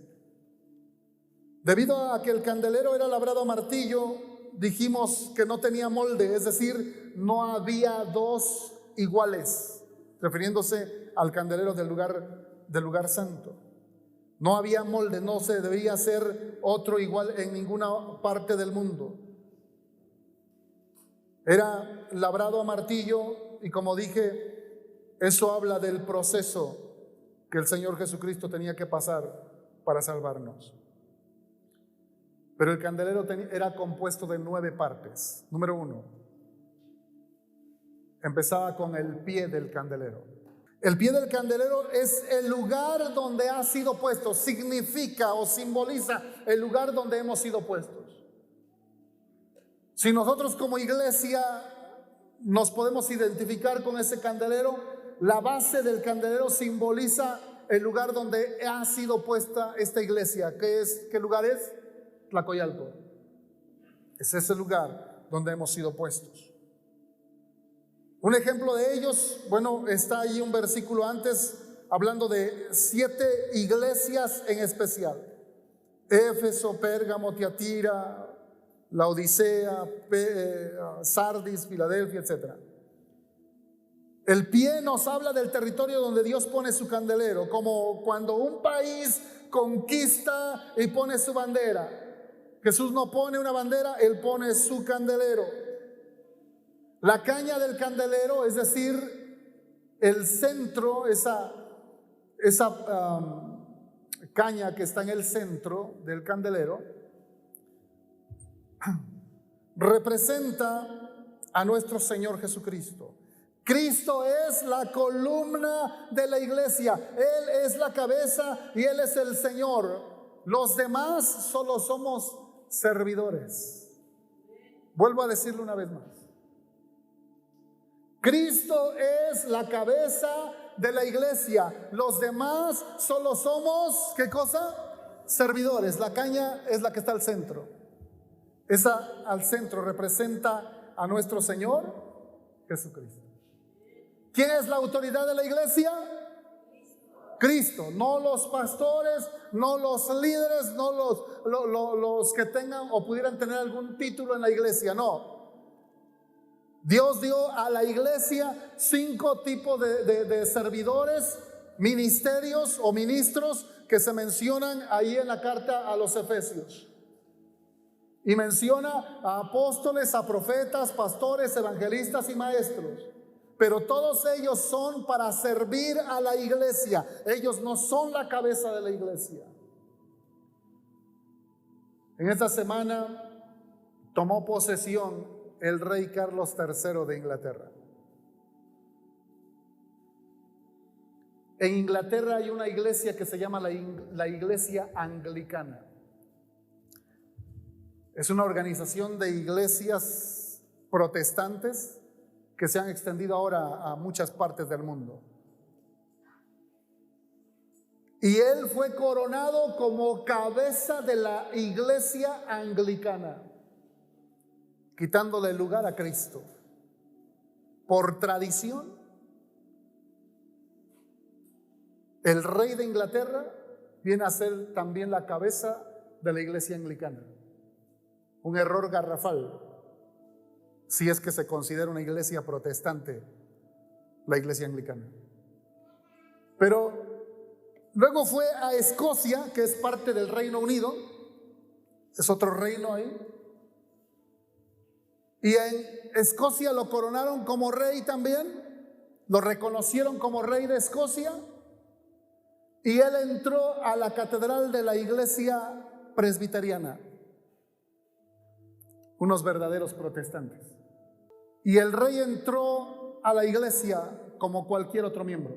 Debido a que el candelero era labrado a martillo, dijimos que no tenía molde, es decir, no había 2 iguales, refiriéndose al candelero del lugar santo. No había molde, no se debía hacer otro igual en ninguna parte del mundo. Era labrado a martillo y, como dije, eso habla del proceso que el Señor Jesucristo tenía que pasar para salvarnos. Pero el candelero era compuesto de 9 partes. Número 1, empezaba con el pie del candelero. El pie del candelero es el lugar donde ha sido puesto, significa o simboliza el lugar donde hemos sido puestos. Si nosotros como iglesia nos podemos identificar con ese candelero, la base del candelero simboliza el lugar donde ha sido puesta esta iglesia. ¿Qué lugar es? Tlacoyalco. Es ese lugar donde hemos sido puestos. Un ejemplo de ellos, bueno, está ahí un versículo antes hablando de 7 iglesias en especial: Éfeso, Pérgamo, Tiatira, Laodicea, Sardis, Filadelfia, etc. El pie nos habla del territorio donde Dios pone su candelero, como cuando un país conquista y pone su bandera. Jesús no pone una bandera, Él pone su candelero. La caña del candelero, es decir, el centro, esa caña que está en el centro del candelero, representa a nuestro Señor Jesucristo. Cristo es la columna de la iglesia. Él es la cabeza y Él es el Señor. Los demás solo somos servidores. Vuelvo a decirlo una vez más. Cristo es la cabeza de la iglesia. Los demás solo somos, ¿qué cosa? Servidores. La caña es la que está al centro. Esa al centro representa a nuestro Señor Jesucristo. ¿Quién es la autoridad de la iglesia? Cristo. No los pastores, no los líderes, no los que tengan o pudieran tener algún título en la iglesia. No. Dios dio a la iglesia 5 tipos de servidores, ministerios o ministros que se mencionan ahí en la carta a los Efesios. Y menciona a apóstoles, a profetas, pastores, evangelistas y maestros. Pero todos ellos son para servir a la iglesia. Ellos no son la cabeza de la iglesia. En esta semana tomó posesión el rey Carlos III de Inglaterra. En Inglaterra hay una iglesia que se llama la Iglesia Anglicana. Es una organización de iglesias protestantes que se han extendido ahora a muchas partes del mundo. Y él fue coronado como cabeza de la iglesia anglicana, quitándole el lugar a Cristo. Por tradición, el rey de Inglaterra viene a ser también la cabeza de la iglesia anglicana. Un error garrafal, si es que se considera una iglesia protestante, la iglesia anglicana. Pero luego fue a Escocia, que es parte del Reino Unido, es otro reino ahí, y en Escocia lo coronaron como rey también, lo reconocieron como rey de Escocia, y él entró a la catedral de la iglesia presbiteriana, unos verdaderos protestantes. Y el rey entró a la iglesia como cualquier otro miembro.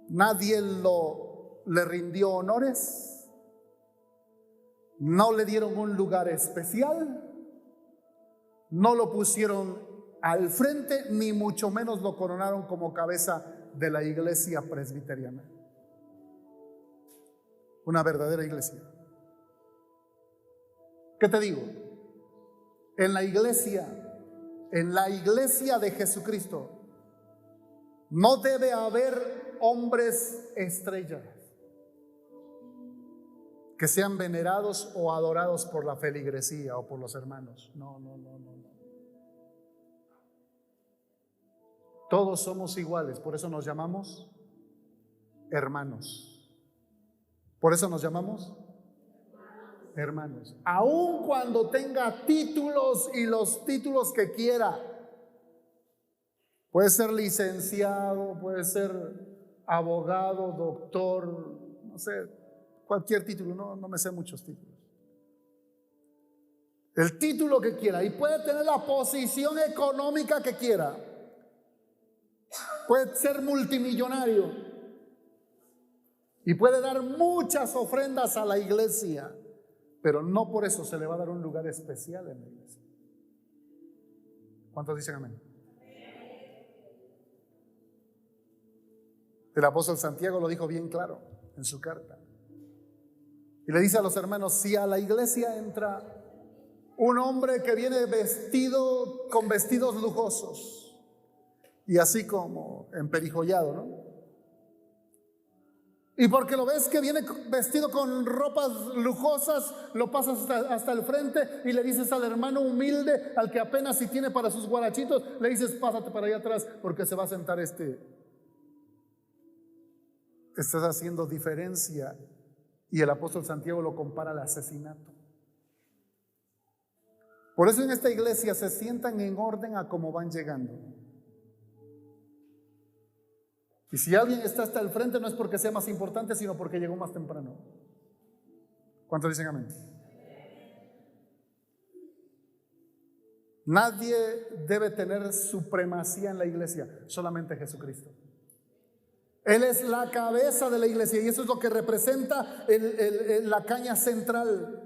Nadie le rindió honores, no le dieron un lugar especial, no lo pusieron al frente, ni mucho menos lo coronaron como cabeza de la iglesia presbiteriana. Una verdadera iglesia. ¿Qué te digo? En la iglesia de Jesucristo, no debe haber hombres estrellas que sean venerados o adorados por la feligresía o por los hermanos. No. Todos somos iguales, por eso nos llamamos hermanos. Por eso nos llamamos hermanos. Aun cuando tenga títulos y los títulos que quiera. Puede ser licenciado, puede ser abogado, doctor, no sé, cualquier título, no me sé muchos títulos. El título que quiera, y puede tener la posición económica que quiera. Puede ser multimillonario y puede dar muchas ofrendas a la iglesia, pero no por eso se le va a dar un lugar especial en la iglesia. ¿Cuántos dicen amén? El apóstol Santiago lo dijo bien claro en su carta. Y le dice a los hermanos: si a la iglesia entra un hombre que viene vestido con vestidos lujosos y así como emperijollado, ¿no? Y porque lo ves que viene vestido con ropas lujosas, lo pasas hasta el frente y le dices al hermano humilde, al que apenas si tiene para sus guarachitos, le dices: pásate para allá atrás porque se va a sentar este. Estás haciendo diferencia. Y el apóstol Santiago lo compara al asesinato. Por eso en esta iglesia se sientan en orden a cómo van llegando. Y si alguien está hasta el frente, no es porque sea más importante, sino porque llegó más temprano. ¿Cuántos dicen amén? Nadie debe tener supremacía en la iglesia, solamente Jesucristo. Él es la cabeza de la iglesia y eso es lo que representa la caña central.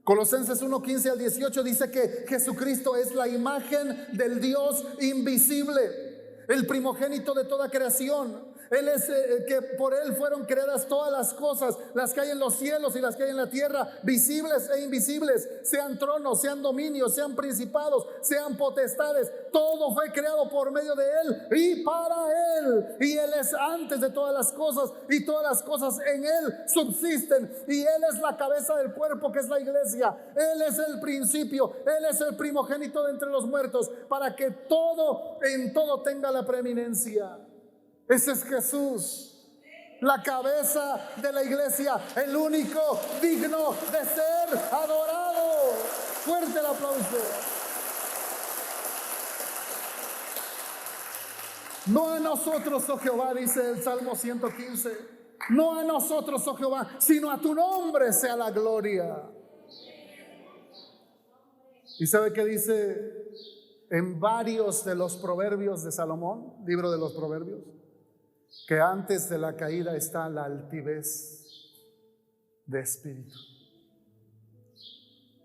Colosenses 1:15 al 18 dice que Jesucristo es la imagen del Dios invisible, el primogénito de toda creación. Él es que por Él fueron creadas todas las cosas, las que hay en los cielos y las que hay en la tierra, visibles e invisibles, sean tronos, sean dominios, sean principados, sean potestades. Todo fue creado por medio de Él y para Él. Y Él es antes de todas las cosas y todas las cosas en Él subsisten. Y Él es la cabeza del cuerpo que es la iglesia. Él es el principio, Él es el primogénito de entre los muertos, para que todo en todo tenga la preeminencia. Ese es Jesús, la cabeza de la iglesia, el único digno de ser adorado. Fuerte el aplauso. No a nosotros, oh Jehová, dice el Salmo 115. No a nosotros, oh Jehová, sino a tu nombre sea la gloria. ¿Y sabe qué dice en varios de los proverbios de Salomón, libro de los proverbios? Que antes de la caída está la altivez de espíritu.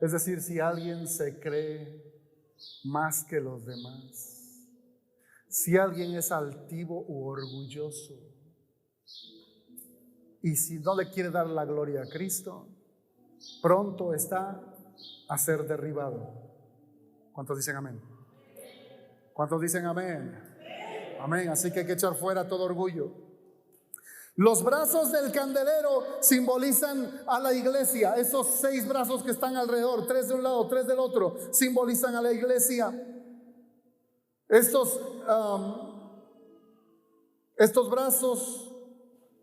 Es decir, si alguien se cree más que los demás. Si alguien es altivo u orgulloso, y si no le quiere dar la gloria a Cristo, pronto está a ser derribado. ¿Cuántos dicen amén? ¿Cuántos dicen amén? Amén. Así que hay que echar fuera todo orgullo. Los brazos del candelero simbolizan a la iglesia. Esos 6 brazos que están alrededor, 3 de un lado, 3 del otro, simbolizan a la iglesia. Estos brazos,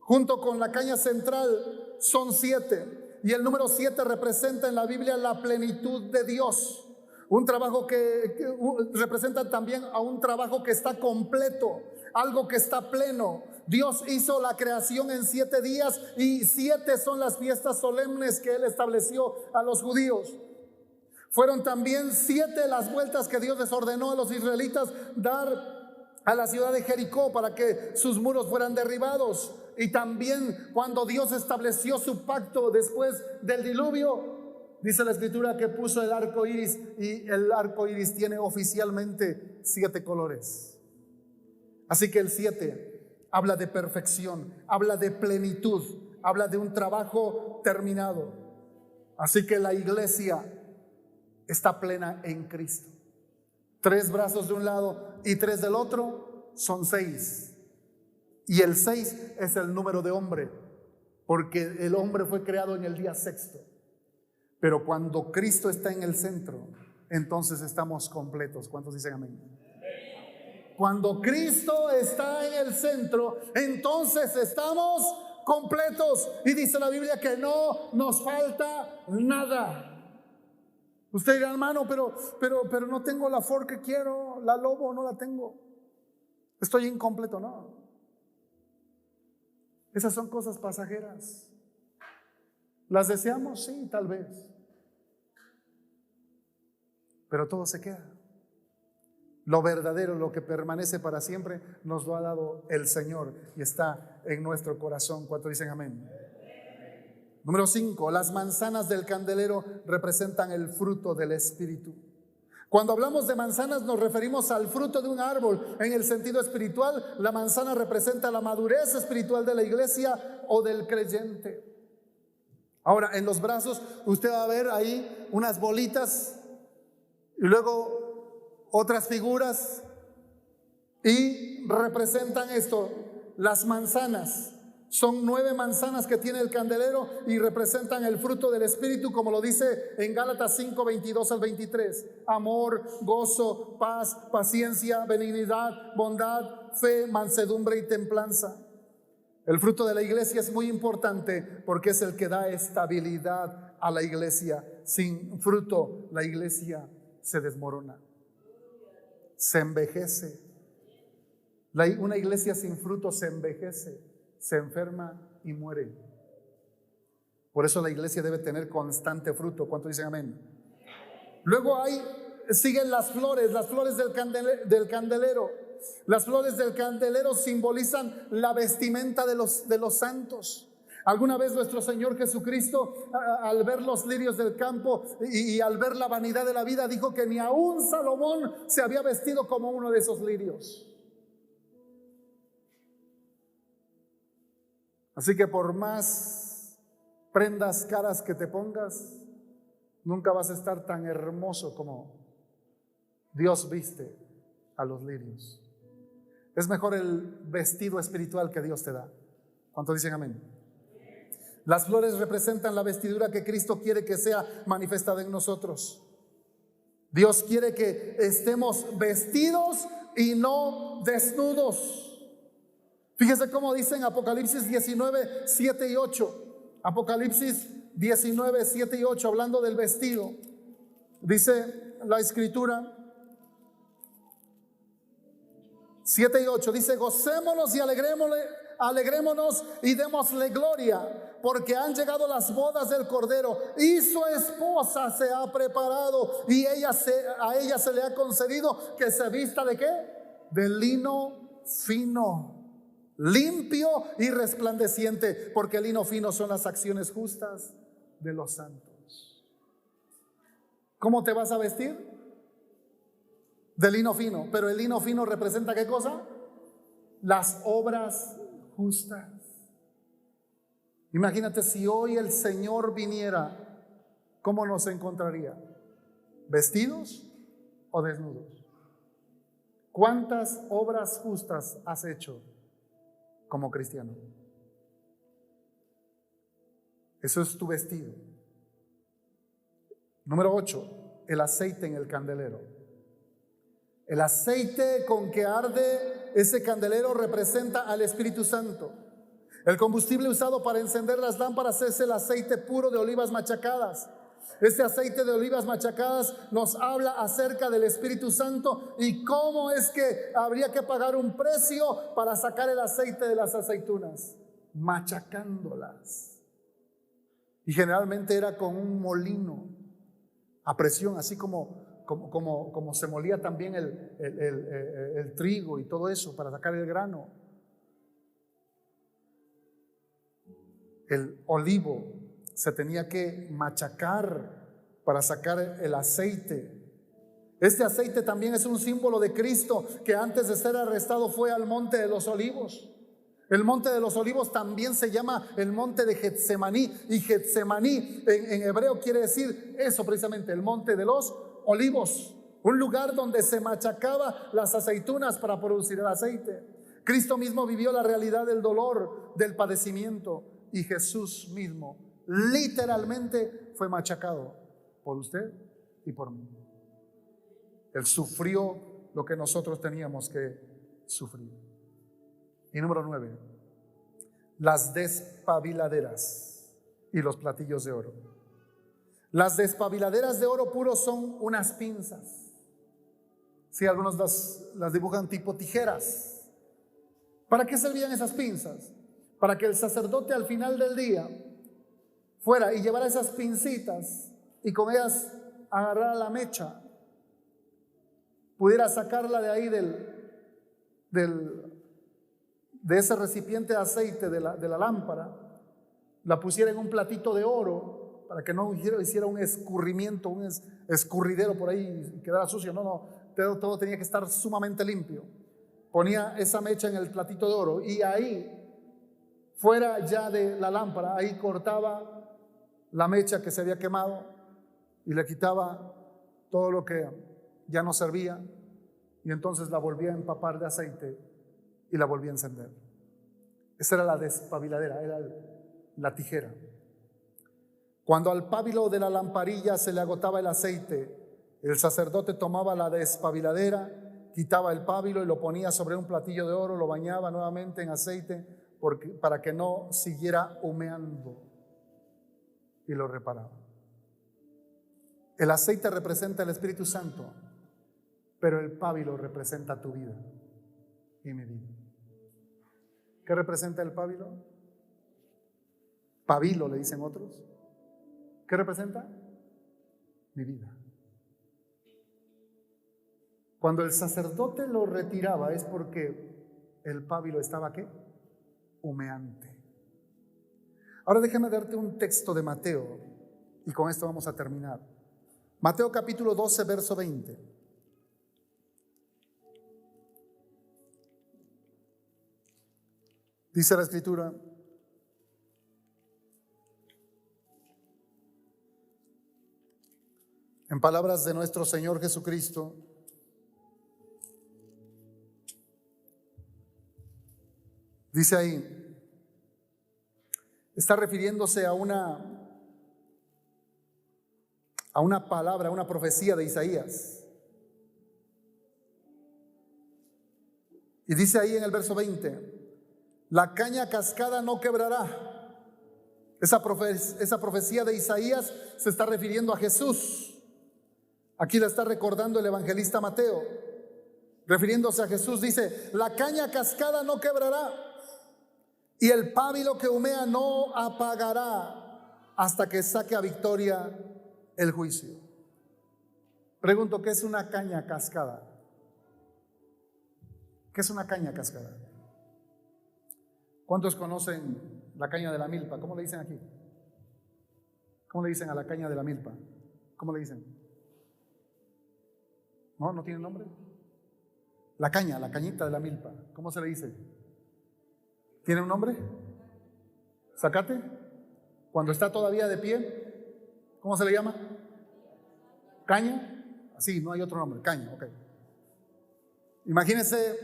junto con la caña central, son 7. Y el número 7 representa en la Biblia la plenitud de Dios. Un trabajo que representa también a un trabajo que está completo, algo que está pleno. Dios hizo la creación en 7 días y 7 son las fiestas solemnes que Él estableció a los judíos. Fueron también 7 las vueltas que Dios les ordenó a los israelitas dar a la ciudad de Jericó para que sus muros fueran derribados. Y también cuando Dios estableció su pacto después del diluvio, dice la escritura que puso el arco iris, y el arco iris tiene oficialmente 7 colores. Así que el 7 habla de perfección, habla de plenitud, habla de un trabajo terminado. Así que la iglesia está plena en Cristo. 3 brazos de un lado y 3 del otro son 6. Y el 6 es el número de hombre, porque el hombre fue creado en el día 6. Pero cuando Cristo está en el centro, entonces estamos completos. ¿Cuántos dicen amén? Cuando Cristo está en el centro, entonces estamos completos. Y dice la Biblia que no nos falta nada. Usted dirá, hermano, pero no tengo la Ford que quiero, la Lobo no la tengo. Estoy incompleto, no. Esas son cosas pasajeras. ¿Las deseamos? Sí, tal vez. Pero todo se queda. Lo verdadero, lo que permanece para siempre, nos lo ha dado el Señor y está en nuestro corazón. ¿Cuántos dicen amén? Número 5, las manzanas del candelero representan el fruto del Espíritu. Cuando hablamos de manzanas nos referimos al fruto de un árbol. En el sentido espiritual, la manzana representa la madurez espiritual de la iglesia o del creyente. Ahora, en los brazos usted va a ver ahí unas bolitas y luego otras figuras y representan esto, las manzanas. Son 9 manzanas que tiene el candelero y representan el fruto del Espíritu, como lo dice en Gálatas 5, 22 al 23. Amor, gozo, paz, paciencia, benignidad, bondad, fe, mansedumbre y templanza. El fruto de la iglesia es muy importante porque es el que da estabilidad a la iglesia. Sin fruto, la iglesia se desmorona, se envejece. Una iglesia sin fruto se envejece, se enferma y muere. Por eso la iglesia debe tener constante fruto. ¿Cuántos dicen amén? Luego siguen las flores del candelero. Las flores del candelero simbolizan la vestimenta de los santos. Alguna vez nuestro Señor Jesucristo, al ver los lirios del campo y al ver la vanidad de la vida, dijo que ni aún Salomón se había vestido como uno de esos lirios. Así que por más prendas caras que te pongas, nunca vas a estar tan hermoso como Dios viste a los lirios. Es mejor el vestido espiritual que Dios te da. ¿Cuántos dicen amén? Las flores representan la vestidura que Cristo quiere que sea manifestada en nosotros. Dios quiere que estemos vestidos y no desnudos. Fíjese cómo dice en Apocalipsis 19, 7 y 8. Apocalipsis 19, 7 y 8, hablando del vestido. Dice la escritura 7 y 8, dice: gocémonos y alegrémonos y démosle gloria, porque han llegado las bodas del Cordero y su esposa se ha preparado, y a ella se le ha concedido que se vista ¿de qué? De lino fino, limpio y resplandeciente, porque el lino fino son las acciones justas de los santos. ¿Cómo te vas a vestir? de lino fino. Pero el lino fino representa ¿qué cosa? Las obras justas. Imagínate si hoy el Señor viniera, ¿cómo nos encontraría? ¿Vestidos o desnudos? ¿Cuántas obras justas has hecho como cristiano? Eso es tu vestido. Número 8, el aceite en el candelero. El aceite con que arde ese candelero representa al Espíritu Santo. El combustible usado para encender las lámparas es el aceite puro de olivas machacadas. Este aceite de olivas machacadas nos habla acerca del Espíritu Santo y cómo es que habría que pagar un precio para sacar el aceite de las aceitunas, machacándolas. Y generalmente era con un molino a presión, así como se molía también el trigo y todo eso para sacar el grano. El olivo se tenía que machacar para sacar el aceite. Este aceite también es un símbolo de Cristo, que antes de ser arrestado fue al monte de los olivos. El monte de los olivos también se llama el monte de Getsemaní, y Getsemaní en hebreo quiere decir eso precisamente, el monte de los olivos, un lugar donde se machacaba las aceitunas para producir el aceite. Cristo mismo vivió la realidad del dolor, del padecimiento, y Jesús mismo literalmente fue machacado por usted y por mí. Él sufrió lo que nosotros teníamos que sufrir. Y número 9, las despabiladeras y los platillos de oro. Las despabiladeras de oro puro son unas pinzas. Sí, algunos las dibujan tipo tijeras. ¿Para qué servían esas pinzas? Para que el sacerdote al final del día fuera y llevara esas pincitas y con ellas agarrara la mecha, pudiera sacarla de ahí de ese recipiente de aceite de la lámpara, la pusiera en un platito de oro para que no hiciera un escurrimiento, un escurridero por ahí y quedara sucio. No, todo tenía que estar sumamente limpio. Ponía esa mecha en el platito de oro y ahí, fuera ya de la lámpara, ahí cortaba la mecha que se había quemado y le quitaba todo lo que ya no servía, y entonces la volvía a empapar de aceite y la volvía a encender. Esa era la despabiladera, era la tijera. Cuando al pábilo de la lamparilla se le agotaba el aceite, el sacerdote tomaba la despabiladera, quitaba el pábilo y lo ponía sobre un platillo de oro, lo bañaba nuevamente en aceite para que no siguiera humeando, y lo reparaba. El aceite representa el Espíritu Santo, pero el pábilo representa tu vida y mi vida. ¿Qué representa el pábilo? Pabilo le dicen otros. ¿Qué representa? Mi vida. Cuando el sacerdote lo retiraba es porque el pábilo estaba ¿qué? Humeante. Ahora déjame darte un texto de Mateo y con esto vamos a terminar. Mateo capítulo 12, verso 20. Dice la Escritura: en palabras de nuestro Señor Jesucristo, dice ahí, está refiriéndose a una palabra, a una profecía de Isaías. Y dice ahí en el verso 20: la caña cascada no quebrará. Esa profecía de Isaías se está refiriendo a Jesús. Aquí la está recordando el evangelista Mateo. Refiriéndose a Jesús, dice: la caña cascada no quebrará y el pábilo que humea no apagará hasta que saque a victoria el juicio. Pregunto, ¿qué es una caña cascada? ¿Qué es una caña cascada? ¿Cuántos conocen la caña de la milpa? ¿Cómo le dicen aquí? ¿Cómo le dicen a la caña de la milpa? ¿Cómo le dicen? ¿No tiene nombre? La caña, la cañita de la milpa. ¿Cómo se le dice? ¿Tiene un nombre? ¿Zacate? Cuando está todavía de pie, ¿cómo se le llama? ¿Caña? Sí, no hay otro nombre, caña, ok. Imagínense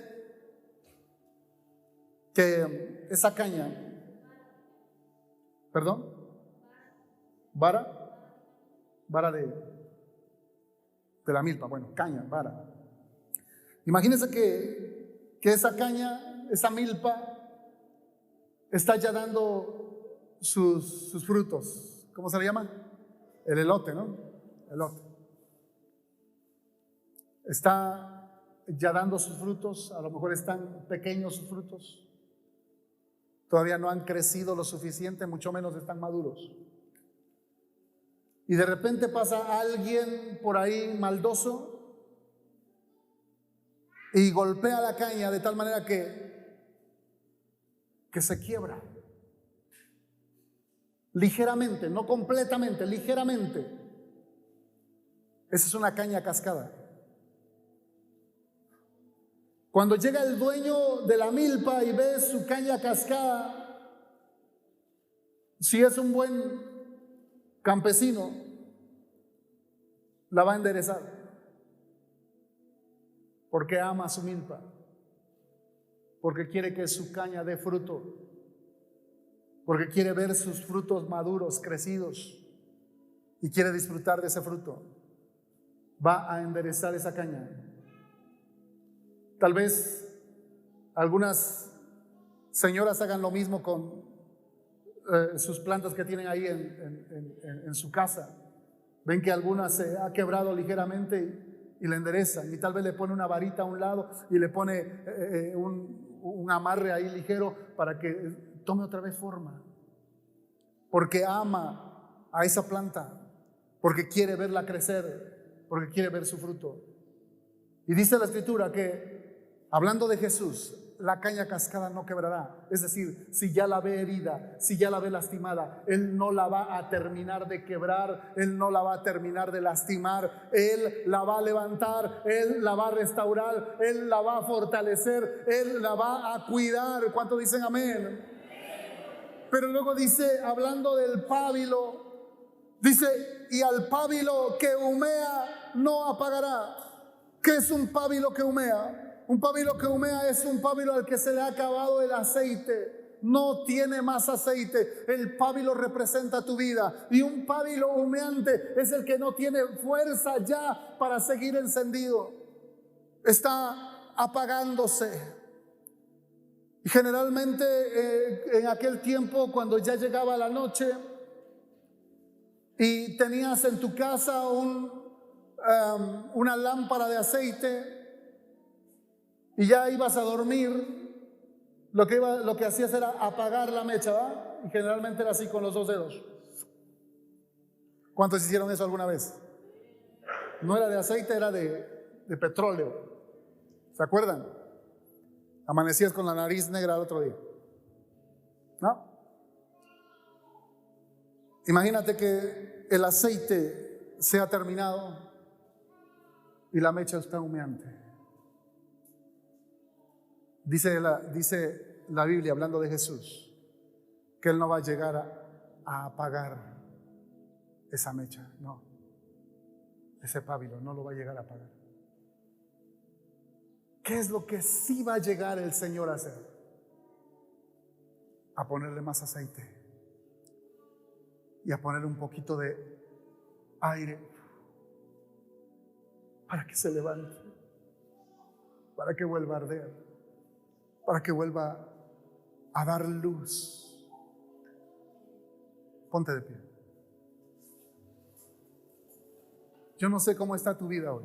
que esa caña, perdón, vara de la milpa, bueno, caña, vara. Imagínense que esa caña, esa milpa, está ya dando sus frutos. ¿Cómo se le llama? El elote, ¿no? Elote. Está ya dando sus frutos, a lo mejor están pequeños sus frutos. Todavía no han crecido lo suficiente, mucho menos están maduros. Y de repente pasa alguien por ahí maldoso y golpea la caña de tal manera que se quiebra. Ligeramente, no completamente, ligeramente. Esa es una caña cascada. Cuando llega el dueño de la milpa y ve su caña cascada, si es un buen campesino, la va a enderezar, porque ama su milpa, porque quiere que su caña dé fruto, porque quiere ver sus frutos maduros, crecidos, y quiere disfrutar de ese fruto. Va a enderezar esa caña. Tal vez algunas señoras hagan lo mismo con sus plantas que tienen ahí en su casa. Ven que alguna se ha quebrado ligeramente y la enderezan, y tal vez le pone una varita a un lado y le pone un amarre ahí ligero para que tome otra vez forma, porque ama a esa planta, porque quiere verla crecer, porque quiere ver su fruto. Y dice la Escritura que, hablando de Jesús, la caña cascada no quebrará. Es decir, si ya la ve herida, si ya la ve lastimada, Él no la va a terminar de quebrar, Él no la va a terminar de lastimar, Él la va a levantar, Él la va a restaurar, Él la va a fortalecer, Él la va a cuidar. ¿Cuántos dicen amén? Pero luego dice, hablando del pábilo, dice, y al pábilo que humea no apagará. ¿Qué es un pábilo que humea? Un pábilo que humea es un pábilo al que se le ha acabado el aceite. No tiene más aceite. El pábilo representa tu vida. Y un pábilo humeante es el que no tiene fuerza ya para seguir encendido. Está apagándose. Y generalmente en aquel tiempo, cuando ya llegaba la noche y tenías en tu casa una lámpara de aceite y ya ibas a dormir, lo que hacías era apagar la mecha, ¿verdad? Y generalmente era así con los 2 dedos. ¿Cuántos hicieron eso alguna vez? No era de aceite, era de petróleo. ¿Se acuerdan? Amanecías con la nariz negra al otro día, ¿no? Imagínate que el aceite se ha terminado y la mecha está humeante. Dice la Biblia, hablando de Jesús, que Él no va a llegar a apagar esa mecha, no. Ese pábilo no lo va a llegar a apagar. ¿Qué es lo que sí va a llegar el Señor a hacer? A ponerle más aceite y a ponerle un poquito de aire para que se levante, para que vuelva a arder, para que vuelva a dar luz. Ponte de pie. Yo no sé cómo está tu vida hoy.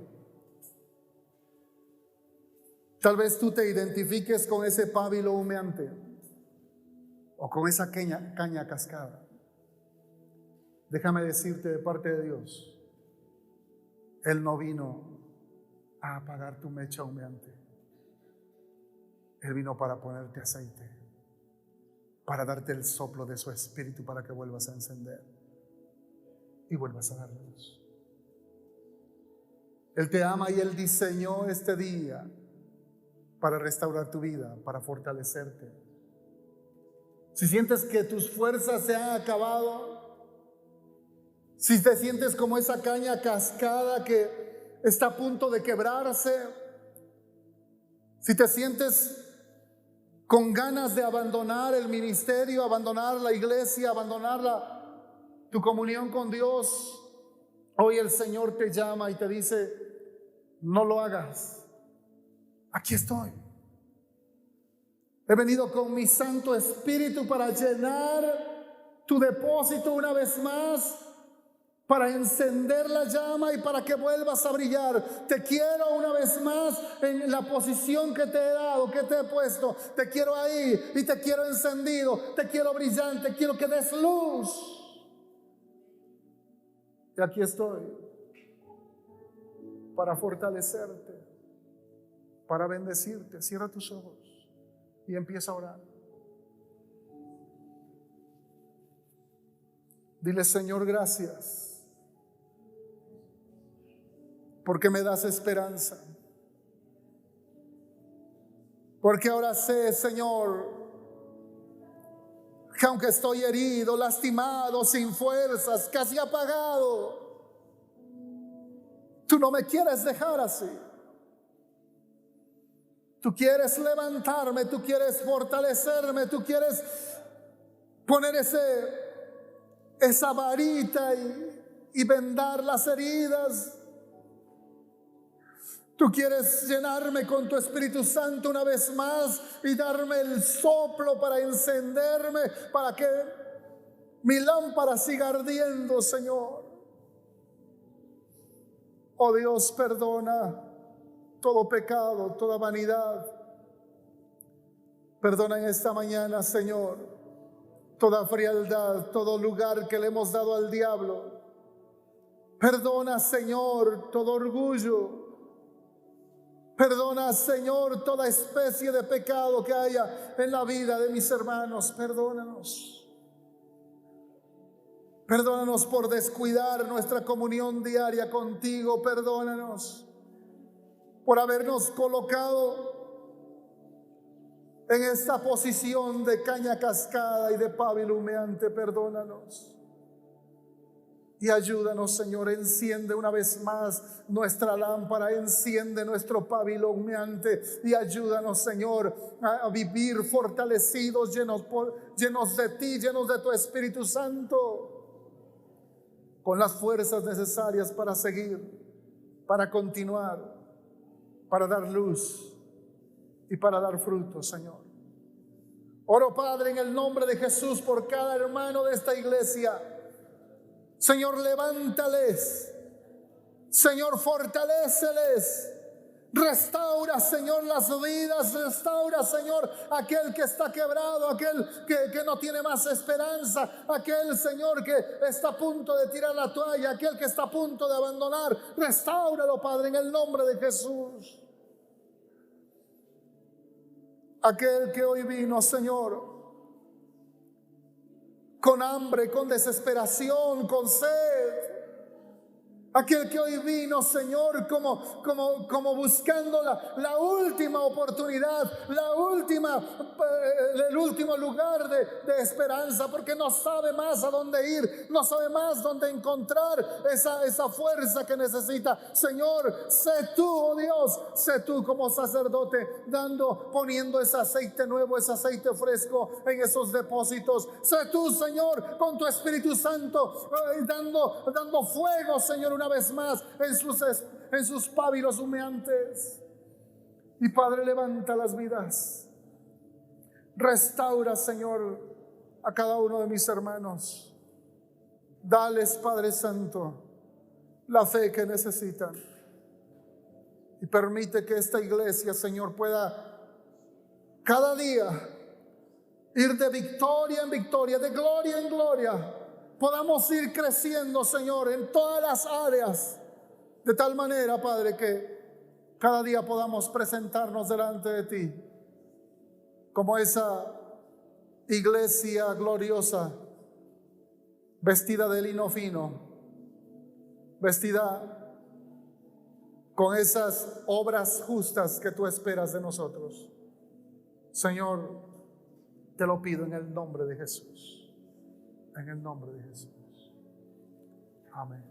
Tal vez tú te identifiques con ese pábilo humeante o con esa caña cascada. Déjame decirte de parte de Dios, Él no vino a apagar tu mecha humeante. Él vino para ponerte aceite, para darte el soplo de su espíritu para que vuelvas a encender y vuelvas a dar luz. Él te ama y Él diseñó este día para restaurar tu vida, para fortalecerte. Si sientes que tus fuerzas se han acabado, si te sientes como esa caña cascada que está a punto de quebrarse, si te sientes con ganas de abandonar el ministerio, abandonar la iglesia, abandonar tu comunión con Dios, hoy el Señor te llama y te dice: no lo hagas. Aquí estoy. He venido con mi Santo Espíritu para llenar tu depósito una vez más, para encender la llama y para que vuelvas a brillar. Te quiero una vez más en la posición que te he dado, que te he puesto. Te quiero ahí y te quiero encendido, te quiero brillante, quiero que des luz. Y aquí estoy para fortalecerte, para bendecirte. Cierra tus ojos y empieza a orar. Dile: Señor, gracias, porque me das esperanza. Porque ahora sé, Señor, que aunque estoy herido, lastimado, sin fuerzas, casi apagado, tú no me quieres dejar así. Tú quieres levantarme, tú quieres fortalecerme, tú quieres poner esa varita y vendar las heridas. Tú quieres llenarme con tu Espíritu Santo una vez más y darme el soplo para encenderme, para que mi lámpara siga ardiendo, Señor. Oh Dios, perdona todo pecado, toda vanidad. Perdona en esta mañana, Señor, toda frialdad, todo lugar que le hemos dado al diablo. Perdona, Señor, todo orgullo. Perdona, Señor, toda especie de pecado que haya en la vida de mis hermanos. Perdónanos. Perdónanos por descuidar nuestra comunión diaria contigo. Perdónanos por habernos colocado en esta posición de caña cascada y de pábilo humeante. Perdónanos. Y ayúdanos, Señor, enciende una vez más nuestra lámpara, enciende nuestro pábilo humeante y ayúdanos, Señor, a vivir fortalecidos, llenos de ti, llenos de tu Espíritu Santo, con las fuerzas necesarias para seguir, para continuar, para dar luz y para dar fruto, Señor. Oro, Padre, en el nombre de Jesús por cada hermano de esta iglesia. Señor, levántales. Señor, fortaléceles. Restaura, Señor, las vidas. Restaura, Señor, aquel que está quebrado, aquel que no tiene más esperanza, aquel, Señor, que está a punto de tirar la toalla, aquel que está a punto de abandonar. Restáuralo, Padre, en el nombre de Jesús. Aquel que hoy vino, Señor, con hambre, con desesperación, con sed. Aquel que hoy vino, Señor, como buscando la última oportunidad, el último lugar de esperanza, porque no sabe más a dónde ir, no sabe más dónde encontrar esa fuerza que necesita. Señor, sé tú, oh Dios, sé tú como sacerdote, poniendo ese aceite nuevo, ese aceite fresco en esos depósitos. Sé tú, Señor, con tu Espíritu Santo, dando fuego, Señor, una vez más en sus pábilos humeantes. Y Padre, levanta las vidas. Restaura, Señor, a cada uno de mis hermanos. Dales, Padre Santo, la fe que necesitan. Y permite que esta iglesia, Señor, pueda cada día ir de victoria en victoria, de gloria en gloria. Podamos ir creciendo, Señor, en todas las áreas, de tal manera, Padre, que cada día podamos presentarnos delante de ti como esa iglesia gloriosa, vestida de lino fino, vestida con esas obras justas que tú esperas de nosotros. Señor, te lo pido en el nombre de Jesús. En el nombre de Jesús. Amén.